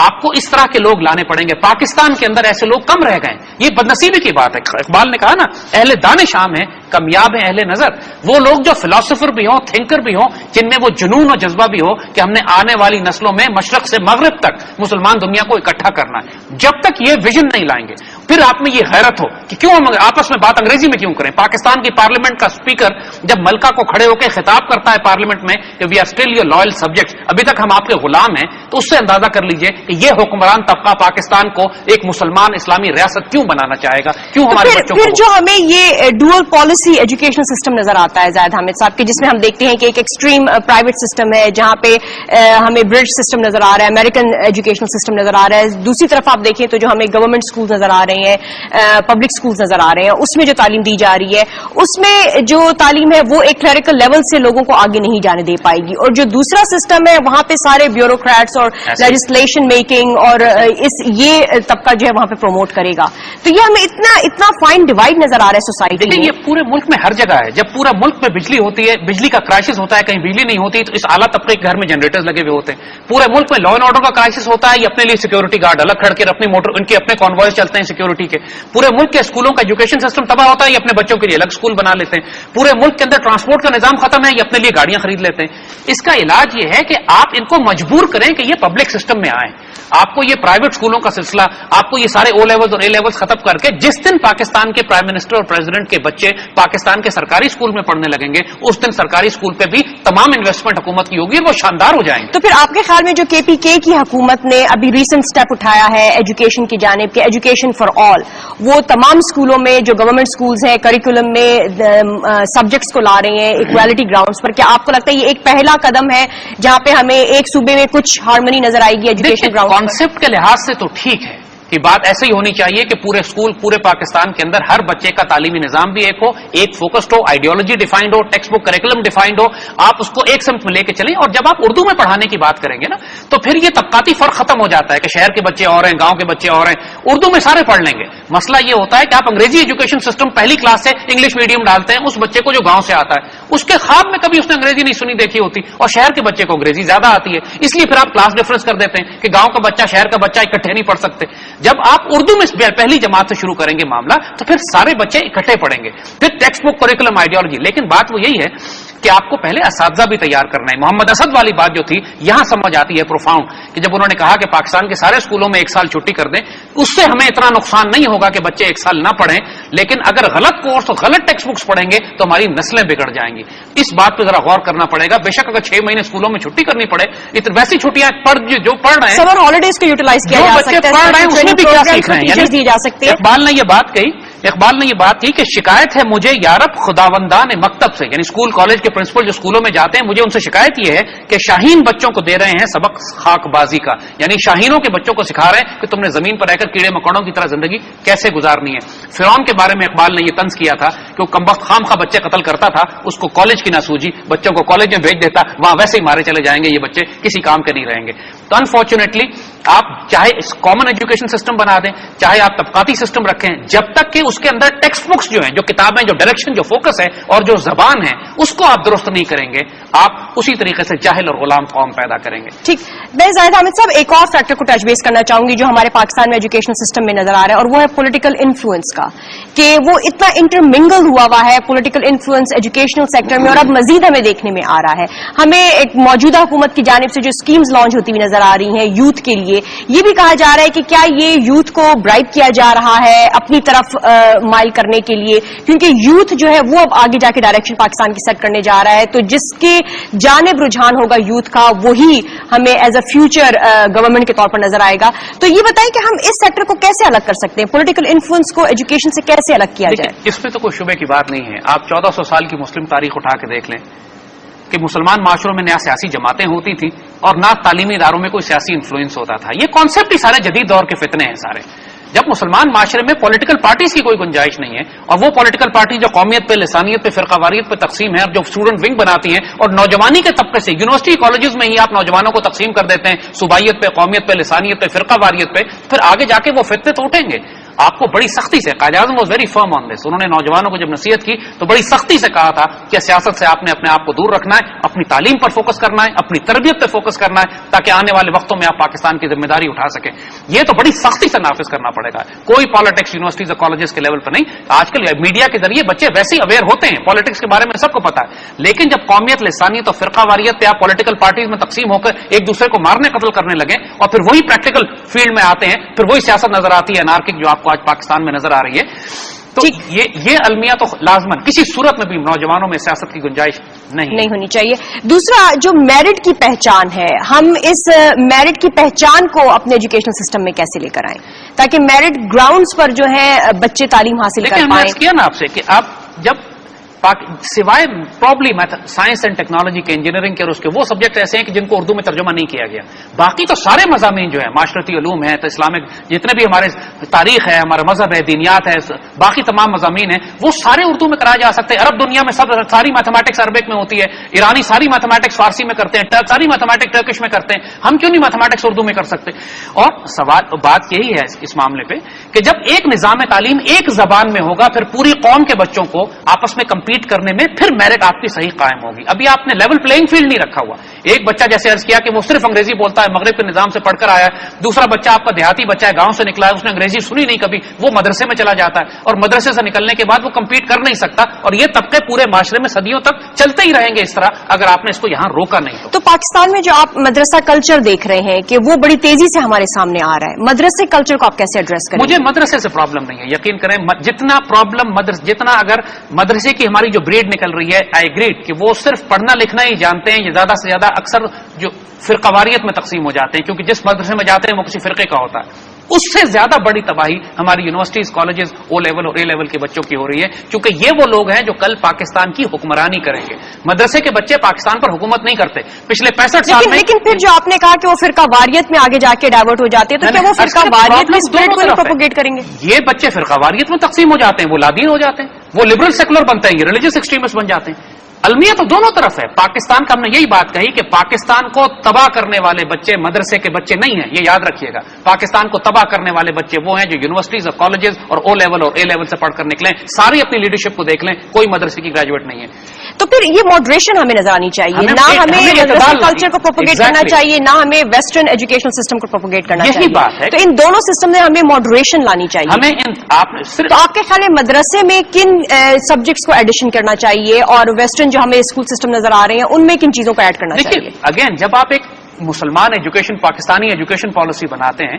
آپ کو اس طرح کے لوگ لانے پڑیں گے. پاکستان کے اندر ایسے لوگ کم رہ گئے. یہ بدنصیبی کی بات ہے. اقبال نے کہا نا اہل دانش عام ہیں, کامیاب ہیں اہل نظر. وہ لوگ جو فلاسفر بھی ہوں, تھنکر بھی ہوں, جن میں وہ جنون اور جذبہ بھی ہو کہ ہم نے آنے والی نسلوں میں مشرق سے مغرب تک مسلمان دنیا کو اکٹھا کرنا ہے. جب تک یہ ویژن نہیں لائیں گے, پھر آپ میں یہ غیرت ہو کہ کیوں ہم آپس میں بات انگریزی میں کیوں کریں. پاکستان کی پارلیمنٹ کا اسپیکر جب ملکہ کو کھڑے ہو کے خطاب کرتا ہے پارلیمنٹ میں کہ we are still your loyal subjects, ابھی تک ہم آپ کے غلام ہیں, تو اس سے اندازہ کر لیجئے کہ یہ حکمران طبقہ پاکستان کو ایک مسلمان اسلامی ریاست کیوں بنانا چاہے گا, کیوں ہمارے بچوں کو. پھر جو ہمیں یہ ڈوئل پالیسی ایجوکیشن سسٹم نظر آتا ہے زاہد حامد صاحب کے, جس میں ہم دیکھتے ہیں کہ ایک ایکسٹریم پرائیویٹ سسٹم ہے جہاں پہ ہمیں برٹش سسٹم نظر آ رہا ہے, امریکن ایجوکیشنل سسٹم نظر آ رہا ہے. دوسری طرف آپ دیکھیں تو جو ہمیں گورنمنٹ اسکول نظر آ رہے ہیں, پبلک اسکولز نظر آ رہے ہیں, اس میں جو تعلیم دی جا رہی ہے, اس میں جو تعلیم ہے وہ ایک کلیریکل لیول سے لوگوں کو آگے نہیں جانے دے پائے گی. اور جو دوسرا سسٹم ہے وہاں پہ سارے بیوروکریٹس اور لیجسلیشن میکنگ اور یہ طبقہ جو ہے وہاں پہ پروموٹ کرے گا. تو یہ ہمیں اتنا فائن ڈیوائڈ نظر آ رہا ہے سوسائٹی میں. یہ پورے ملک میں ہر جگہ ہے. جب پورا ملک میں بجلی ہوتی ہے, بجلی کا کرائسس ہوتا ہے, کہیں بجلی نہیں ہوتی تو اس اعلیٰ طبقے کے گھر میں جنریٹرز لگے ہوئے ہوتے ہیں. پورے ملک میں لا اینڈ آرڈر کا کرائسس ہوتا ہے, یہ اپنے لیے سیکورٹی گارڈ الگ کھڑ کے اپنی موٹر, ان کے اپنے کانوائز چلتے ہیں سیکورٹی کے. پورے ملک کے اسکولوں کا ایجوکیشن سسٹم تباہ ہوتا ہے, یہ اپنے بچوں کے لیے الگ اسکول بنا لیتے ہیں. پورے ملک کے اندر ٹرانسپورٹ کا نظام ختم ہے, یہ اپنے لیے گاڑیاں خرید لیتے ہیں. اس کا علاج یہ ہے کہ آپ ان کو مجبور کریں کہ یہ پبلک سسٹم میں آئیں. آپ کو یہ پرائیویٹ اسکولوں کا سلسلہ, آپ کو یہ سارے او لیولز اور اے لیولز ختم کر کے جس دن پاکستان کے پرائم منسٹر اور پریزیڈنٹ کے بچے پاکستان کے سرکاری اسکول میں پڑھنے لگیں گے, اس دن سرکاری اسکول پہ بھی تمام انویسٹمنٹ حکومت کی ہوگی اور وہ شاندار ہو جائیں گے. تو پھر آپ کے خیال میں جو کے پی کے کی حکومت نے ابھی ریسنٹ سٹیپ اٹھایا ہے ایجوکیشن کی جانب کے, ایجوکیشن فار آل, وہ تمام اسکولوں میں جو گورنمنٹ اسکولز ہیں کریکولم میں سبجیکٹس کو لا رہے ہیں ایکویلٹی گراؤنڈز پر, کیا آپ کو لگتا ہے یہ ایک پہلا قدم ہے جہاں پہ ہمیں ایک صوبے میں کچھ ہارمنی نظر آئے گی ایجوکیشن گراؤنڈ؟ کانسیپٹ کے لحاظ سے تو ٹھیک ہے کہ بات ایسے ہی ہونی چاہیے کہ پورے اسکول, پورے پاکستان کے اندر ہر بچے کا تعلیمی نظام بھی ایک ہو, ایک فوکسڈ ہو, آئیڈیالوجی ڈیفائنڈ ہو, ٹیکسٹ بک کریکولم ڈیفائنڈ ہو, آپ اس کو ایک سمت میں لے کے چلیں. اور جب آپ اردو میں پڑھانے کی بات کریں گے نا تو پھر یہ طبقاتی فرق ختم ہو جاتا ہے کہ شہر کے بچے اور ہیں, گاؤں کے بچے اور ہیں, اردو میں سارے پڑھ لیں گے. مسئلہ یہ ہوتا ہے کہ آپ انگریزی ایجوکیشن سسٹم پہلی کلاس سے انگلش میڈیم ڈالتے ہیں, اس بچے کو جو گاؤں سے آتا ہے اس کے خواب میں کبھی اس نے انگریزی نہیں سنی دیکھی ہوتی, اور شہر کے بچے کو انگریزی زیادہ آتی ہے, اس لیے پھر آپ کلاس ڈفرنس کر دیتے ہیں کہ گاؤں کا بچہ شہر کا بچہ اکٹھے نہیں پڑھ سکتے. جب آپ اردو میں پہلی جماعت سے شروع کریں گے معاملہ تو پھر سارے بچے اکٹھے پڑھیں گے, پھر ٹیکسٹ بک کریکولم آئیڈیالوجی. لیکن بات وہ یہی ہے کہ آپ کو پہلے اساتذہ بھی تیار کرنا ہے. محمد اسد والی بات جو تھی یہاں سمجھ آتی ہے پروفاؤنڈ, کہ جب انہوں نے کہا کہ پاکستان کے سارے اسکولوں میں 1 سال چھٹی کر دیں, اس سے ہمیں اتنا نقصان نہیں ہوگا کہ بچے 1 سال نہ پڑھیں, لیکن اگر غلط کورس اور غلط ٹیکسٹ بکس پڑھیں گے تو ہماری نسلیں بگڑ جائیں گی. اس بات پہ ذرا غور کرنا پڑے گا. بے شک اگر 6 مہینے اسکولوں میں چھٹی کرنی پڑے, ویسی چھٹیاں جو پڑھ رہے ہیں, سمر ہالیڈیز کو یوٹیلائز کیا جا سکتا ہے, پڑھ رہے ہیں اس میں بھی کیا سیکھ رہے ہیں. دی جا سکتی ہے. اقبال نے یہ بات کہی کہ شکایت ہے مجھے یارب خداوندان مکتب سے, یعنی اسکول کالج کے پرنسپل جو اسکولوں میں جاتے ہیں, مجھے ان سے شکایت یہ ہے کہ شاہین بچوں کو دے رہے ہیں سبق خاک بازی کا, یعنی شاہینوں کے بچوں کو سکھا رہے ہیں کہ تم نے زمین پر رہ کر کیڑے مکوڑوں کی طرح زندگی کیسے گزارنی ہے. فرعون کے بارے میں اقبال نے یہ طنز کیا تھا کہ وہ کمبخت خام خواہ بچے قتل کرتا تھا, اس کو کالج کی نہ سوجی, بچوں کو کالج میں بھیج دیتا, وہاں ویسے ہی مارے چلے جائیں گے یہ بچے, کسی کام کے نہیں رہیں گے. تو انفارچونیٹلی آپ چاہے کامن ایجوکیشن سسٹم بنا دیں, چاہے آپ طبقاتی سسٹم رکھیں, جب تک کہ اس کے اندر ٹیکسٹ بکس جو ہیں, جو کتابیں, جو ڈائریکشن, جو فوکس ہے اور جو زبان ہے, اس کو آپ درست نہیں کریں گے, آپ اسی طریقے سے جاہل اور غلام قوم پیدا کریں گے. ٹھیک, میں زاہد حامد صاحب ایک اور فیکٹر کو ٹچ بیس کرنا چاہوں گی جو ہمارے پاکستان میں ایجوکیشن سسٹم میں نظر آ رہا ہے, اور وہ ہے پولیٹیکل انفلوئنس کا, کہ وہ اتنا انٹرمنگل ہوا ہے پولیٹیکل انفلوئنس ایجوکیشنل سیکٹر میں, اور اب مزید ہمیں دیکھنے میں آ رہا ہے. ہمیں ایک موجودہ حکومت کی جانب سے جو اسکیمز لانچ ہوتی ہوئی نظر آ رہی ہیں یوتھ کے لیے, یہ بھی کہا جا رہا ہے کہ کیا یہ یوتھ کو برائب کیا جا رہا ہے اپنی طرف مائل کرنے کے لیے, کیونکہ یوتھ جو ہے وہ اب آگے جا کے ڈائریکشن پاکستان کی سیٹ کرنے جا رہا ہے, تو جس کے جانب رجحان ہوگا یوتھ کا وہی ہمیں ایز اے فیوچر گورنمنٹ کے طور پر نظر آئے گا. تو یہ بتائیں کہ ہم اس سیکٹر کو کیسے الگ کر سکتے ہیں, پولیٹیکل انفلوئنس کو ایجوکیشن سے کیسے الگ کیا جائے؟ اس میں تو کوئی شبے کی بات نہیں ہے. آپ 1400 سال کی مسلم تاریخ اٹھا کے دیکھ لیں کہ مسلمان معاشروں میں نہ سیاسی جماعتیں ہوتی تھیں اور نہ تعلیمی اداروں میں کوئی سیاسی انفلوئنس ہوتا تھا. یہ کانسیپٹ ہی سارے جدید دور کے فتنے ہیں سارے. جب مسلمان معاشرے میں پولیٹیکل پارٹیز کی کوئی گنجائش نہیں ہے, اور وہ پولیٹیکل پارٹی جو قومیت پہ, لسانیت پہ, فرقہ واریت پہ تقسیم ہے, اور جو اسٹوڈنٹ ونگ بناتی ہیں اور نوجوانی کے طبقے سے یونیورسٹی کالجز میں ہی آپ نوجوانوں کو تقسیم کر دیتے ہیں صوبائیت پہ, قومیت پہ, لسانیت پہ, فرقہ واریت پہ, پھر آگے جا کے وہ فتنے تو اٹھیں گے. آپ کو بڑی سختی سے, Quaid Azam was very firm آن دس, انہوں نے نوجوانوں کو جب نصیحت کی تو بڑی سختی سے کہا تھا کہ سیاست سے آپ نے اپنے آپ کو دور رکھنا ہے, اپنی تعلیم پر فوکس کرنا ہے, اپنی تربیت پہ فوکس کرنا ہے, تاکہ آنے والے وقتوں میں آپ پاکستان کی ذمہ داری اٹھا سکیں. یہ تو بڑی سختی سے نافذ کرنا پڑے گا. کوئی پالیٹکس یونیورسٹیز اور کالجز کے لیول پر نہیں. آج کل میڈیا کے ذریعے بچے ویسے اویئر ہوتے ہیں, پالیٹکس کے بارے میں سب کو پتا ہے, لیکن جب قومیت, لسانیت اور فرقہ واریت پہ آپ پولیٹیکل پارٹیز میں تقسیم ہو کر ایک دوسرے کو مارنے قتل کرنے لگے, اور پھر وہی پریکٹیکل فیلڈ میں آتے ہیں, پھر وہی سیاست نظر آتی ہے انارکک جو آپ کو آج پاکستان میں نظر آ رہی ہے. تو یہ المیہ تو لازمن کسی صورت میں بھی نوجوانوں میں سیاست کی گنجائش نہیں ہونی چاہیے. دوسرا جو میرٹ کی پہچان ہے, ہم اس میرٹ کی پہچان کو اپنے ایجوکیشن سسٹم میں کیسے لے کر آئیں تاکہ میرٹ گراؤنڈز پر جو ہے بچے تعلیم حاصل کر پائیں؟ کیا نا آپ سے کہ آپ جب سوائے پرابلی سائنس اینڈ ٹیکنالوجی کے, انجینئرنگ کے اور اس کے وہ سبجیکٹ ایسے ہیں کہ جن کو اردو میں ترجمہ نہیں کیا گیا, باقی تو سارے مضامین جو ہیں, معاشرتی علوم ہے, تو اسلامک جتنے بھی ہمارے تاریخ ہے, ہمارا مذہب ہے, دینیات ہے, باقی تمام مضامین ہیں, وہ سارے اردو میں کرائے جا سکتے ہیں. عرب دنیا میں ساری میتھمیٹکس عربک میں ہوتی ہے, ایرانی ساری میتھمیٹکس فارسی میں کرتے ہیں, ساری میتھمیٹکس ٹرکش میں کرتے ہیں, ہم کیوں نہیں میتھمیٹکس اردو میں کر سکتے؟ اور بات یہی ہے اس معاملے پہ کہ جب ایک نظام تعلیم ایک زبان میں ہوگا, پھر پوری قوم کے بچوں کو آپس میں کمپیٹ کرنے میں پھر میرٹ آپ کی صحیح قائم ہوگی. ابھی آپ نے لیول پلئنگ فیلڈ نہیں رکھا ہوا. ایک بچہ جیسے عرض کیا کہ وہ صرف انگریزی بولتا ہے, مغرب کے نظام سے پڑھ کر آیا ہے, دوسرا بچہ آپ کا دیہاتی بچہ ہے, گاؤں سے نکلا ہے, اس نے انگریزی سنی نہیں کبھی, وہ مدرسے میں چلا جاتا ہے, اور مدرسے سے نکلنے کے بعد وہ کمپیٹ کر نہیں سکتا, اور یہ طبقے پورے معاشرے میں صدیوں تک چلتے ہی رہیں گے اس طرح اگر آپ نے اس کو یہاں روکا نہیں. تو پاکستان میں جو آپ مدرسہ کلچر دیکھ رہے ہیں کہ وہ بڑی تیزی سے ہمارے سامنے آ رہا ہے, مدرسے کلچر کو آپ کیسے ایڈریس کریں؟ مجھے مدرسے سے پرابلم نہیں ہے, یقین کریں, جتنا پرابلم جتنا اگر مدرسے کی ہماری جو بریڈ نکل رہی ہے, آئی ایگریڈ کہ وہ صرف پڑھنا لکھنا ہی جانتے ہیں, یہ زیادہ سے زیادہ اکثر جو فرقہ واریت میں تقسیم ہو جاتے ہیں, کیونکہ جس مدرسے میں جاتے ہیں وہ کسی فرقے کا ہوتا ہے. اس سے زیادہ بڑی تباہی ہماری یونیورسٹیز, کالجز, او لیول اور اے لیول کے بچوں کی ہو رہی ہے, کیونکہ یہ وہ لوگ ہیں جو کل پاکستان کی حکمرانی کریں گے. مدرسے کے بچے پاکستان پر حکومت نہیں کرتے. پچھلے 65 سال میں, لیکن پھر جو آپ نے کہا کہ وہ فرقہ واریت میں آگے جا کے ڈائیورٹ ہو جاتے ہیں, تو کیا وہ فرقہ واریت میں اسپرٹ کو پروپیگیٹ کریں گے؟ یہ بچے فرقہ واریت میں تقسیم ہو جاتے ہیں, وہ لادین ہو جاتے ہیں, وہ لبرل سیکولر بنتے ہیں, یہ ریلیجیس ایکسٹریمسٹ بن جاتے ہیں. المیہ تو دونوں طرف ہے. پاکستان کا ہم نے یہی بات کہی کہ پاکستان کو تباہ کرنے والے بچے مدرسے کے بچے نہیں ہیں, یہ یاد رکھیے گا. پاکستان کو تباہ کرنے والے بچے وہ ہیں جو یونیورسٹیز اور کالجز اور او لیول اور اے لیول سے پڑھ کر نکلیں. ساری اپنی لیڈرشپ کو دیکھ لیں, کوئی مدرسے کی گریجویٹ نہیں ہے. تو پھر یہ ماڈریشن ہمیں نظر آنی چاہیے, نہ ہمیں مدرسہ کلچر کو پروپیگیٹ کرنا چاہیے, نہ ہمیں ویسٹرن ایجوکیشن سسٹم کو پروپیگیٹ کرنا چاہیے. یہی بات ہے. تو ان دونوں سسٹم میں ہمیں ماڈریشن لانی چاہیے. تو آپ کے خیال میں مدرسے میں کن سبجیکٹس کو ایڈیشن کرنا چاہیے, اور ویسٹرن جو ہمیں اسکول سسٹم نظر آ رہے ہیں ان میں کن چیزوں کو ایڈ کرنا چاہیے؟ اگین, جب آپ ایک مسلمان ایجوکیشن, پاکستانی ایجوکیشن پالیسی بناتے ہیں,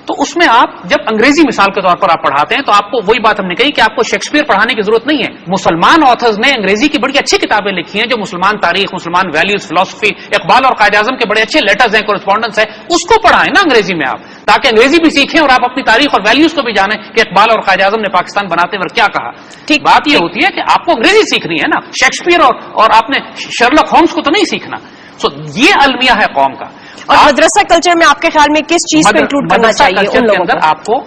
تو اس میں آپ جب انگریزی مثال کے طور پر آپ پڑھاتے ہیں, تو آپ کو وہی بات ہم نے کہی کہ آپ کو شیکسپیئر پڑھانے کی ضرورت نہیں ہے. مسلمان آتھرز نے انگریزی کی بڑی اچھی کتابیں لکھی ہیں جو مسلمان تاریخ, مسلمان ویلیوز, فلسفی, اقبال اور قائد اعظم کے بڑے اچھے لیٹرز ہیں, کورسپونڈنس ہے, اس کو پڑھائیں نا انگریزی میں آپ, تاکہ انگریزی بھی سیکھیں اور آپ اپنی تاریخ اور ویلیوز کو بھی جانیں کہ اقبال اور قائد اعظم نے پاکستان بناتے وقت کیا کہا. ٹھیک بات یہ ہوتی ہے کہ آپ کو انگریزی سیکھنی ہے نا, شیکسپیئر اور آپ نے شرلک ہومز کو تو نہیں سیکھنا. سو یہ المیہ ہے قوم کا. اور مدرسہ کلچر میں آپ کے خیال میں کس چیز کو انکلوڈ کرنا چاہیے ان لوگوں کو؟ آپ کو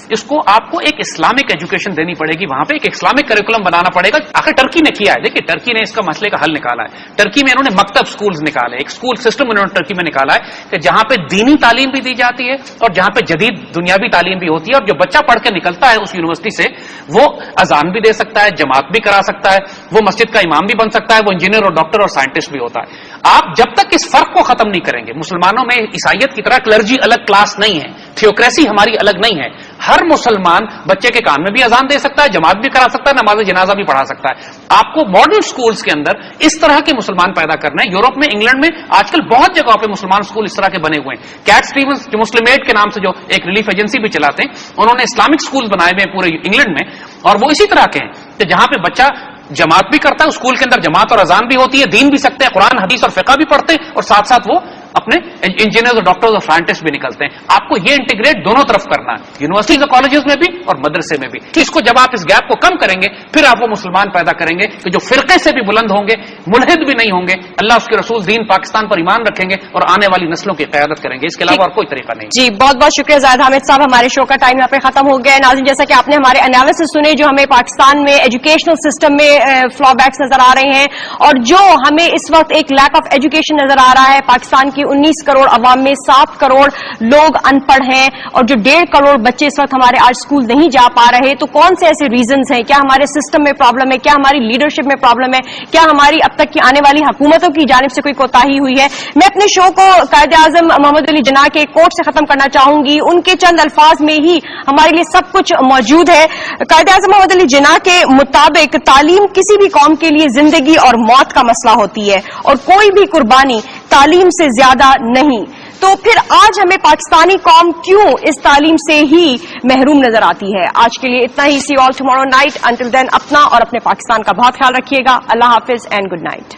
اس کو آپ کو ایک اسلامک ایجوکیشن دینی پڑے گی, وہاں پہ ایک اسلامک کریکولم بنانا پڑے گا. آخر ٹرکی نے کیا ہے, دیکھیے ٹرکی نے اس کا مسئلے کا حل نکالا ہے. ٹرکی میں انہوں نے مکتب سکولز نکالے, ایک سکول سسٹم انہوں نے ٹرکی میں نکالا ہے کہ جہاں پہ دینی تعلیم بھی دی جاتی ہے اور جہاں پہ جدید دنیاوی تعلیم بھی ہوتی ہے, اور جو بچہ پڑھ کے نکلتا ہے اس یونیورسٹی سے وہ اذان بھی دے سکتا ہے, جماعت بھی کرا سکتا ہے, وہ مسجد کا امام بھی بن سکتا ہے, وہ انجینئر اور ڈاکٹر اور سائنٹسٹ بھی ہوتا ہے. آپ جب تک اس فرق کو ختم نہیں کریں گے, مسلمانوں میں عیسائیت کی طرح کلرجی الگ کلاس نہیں ہے, تھیوکریسی ہماری الگ نہیں ہے. ہر مسلمان بچے کے کان میں بھی اذان دے سکتا ہے, جماعت بھی کرا سکتا ہے, نماز جنازہ بھی پڑھا سکتا ہے. آپ کو ماڈرن سکولز کے اندر اس طرح کے مسلمان پیدا کرنا ہے. یورپ میں, انگلینڈ میں آج کل بہت جگہوں پہ مسلمان سکول اس طرح کے بنے ہوئے ہیں. کیٹ سٹیونز جو مسلم ایڈ کے نام سے جو ایک ریلیف ایجنسی بھی چلاتے ہیں, انہوں نے اسلامک سکول بنائے ہوئے ہیں پورے انگلینڈ میں, اور وہ اسی طرح کے ہیں کہ جہاں پہ بچہ جماعت بھی کرتا ہے, اسکول کے اندر جماعت اور اذان بھی ہوتی ہے, دین بھی سکتے ہیں, قرآن حدیث اور فقہ بھی پڑھتے ہیں, اور ساتھ ساتھ وہ اپنے انجینئرز اور ڈاکٹرز اور سائنٹسٹ بھی نکلتے ہیں. آپ کو یہ انٹیگریٹ دونوں طرف کرنا ہے, یونیورسٹیز اور کالجز میں بھی اور مدرسے میں بھی. اس کو جب آپ اس گیپ کو کم کریں گے, پھر آپ وہ مسلمان پیدا کریں گے کہ جو فرقے سے بھی بلند ہوں گے, ملحد بھی نہیں ہوں گے, اللہ اس کے رسول دین پاکستان پر ایمان رکھیں گے اور آنے والی نسلوں کی قیادت کریں گے. اس کے علاوہ اور کوئی طریقہ نہیں. جی بہت بہت شکریہ زاہد حامد صاحب, ہمارے شو کا ٹائم یہاں پہ ختم ہو گیا ہے. ناظرین, جیسا کہ آپ نے ہمارے انالیسس سنے جو ہمیں پاکستان میں ایجوکیشنل سسٹم میں فلا بیکس نظر آ رہے ہیں, اور جو ہمیں اس وقت ایک لیک آف ایجوکیشن نظر آ رہا ہے. پاکستان کی 19 کروڑ عوام میں 7 کروڑ لوگ ان پڑھ ہیں, اور جو 1.5 کروڑ بچے اس وقت ہمارے آج اسکول نہیں جا پا رہے. تو کون سے ایسے ریزنز ہیں؟ کیا ہمارے سسٹم میں پرابلم ہے؟ کیا ہماری لیڈرشپ میں پرابلم ہے؟ کیا ہماری اب تک کی آنے والی حکومتوں کی جانب سے کوئی کوتاہی ہوئی ہے؟ میں اپنے شو کو قائد اعظم محمد علی جناح کے کوٹ سے ختم کرنا چاہوں گی. ان کے چند الفاظ میں ہی ہمارے لیے سب کچھ موجود ہے. قائد اعظم محمد علی جناح کے مطابق تعلیم کسی بھی قوم کے لیے زندگی اور موت کا مسئلہ ہوتی ہے, اور کوئی بھی قربانی تعلیم سے زیادہ نہیں. تو پھر آج ہمیں پاکستانی قوم کیوں اس تعلیم سے ہی محروم نظر آتی ہے؟ آج کے لیے اتنا ہی. سی آل ٹمارو نائٹ. انٹل دین اپنا اور اپنے پاکستان کا بہت خیال رکھیے گا. اللہ حافظ اینڈ گڈ نائٹ.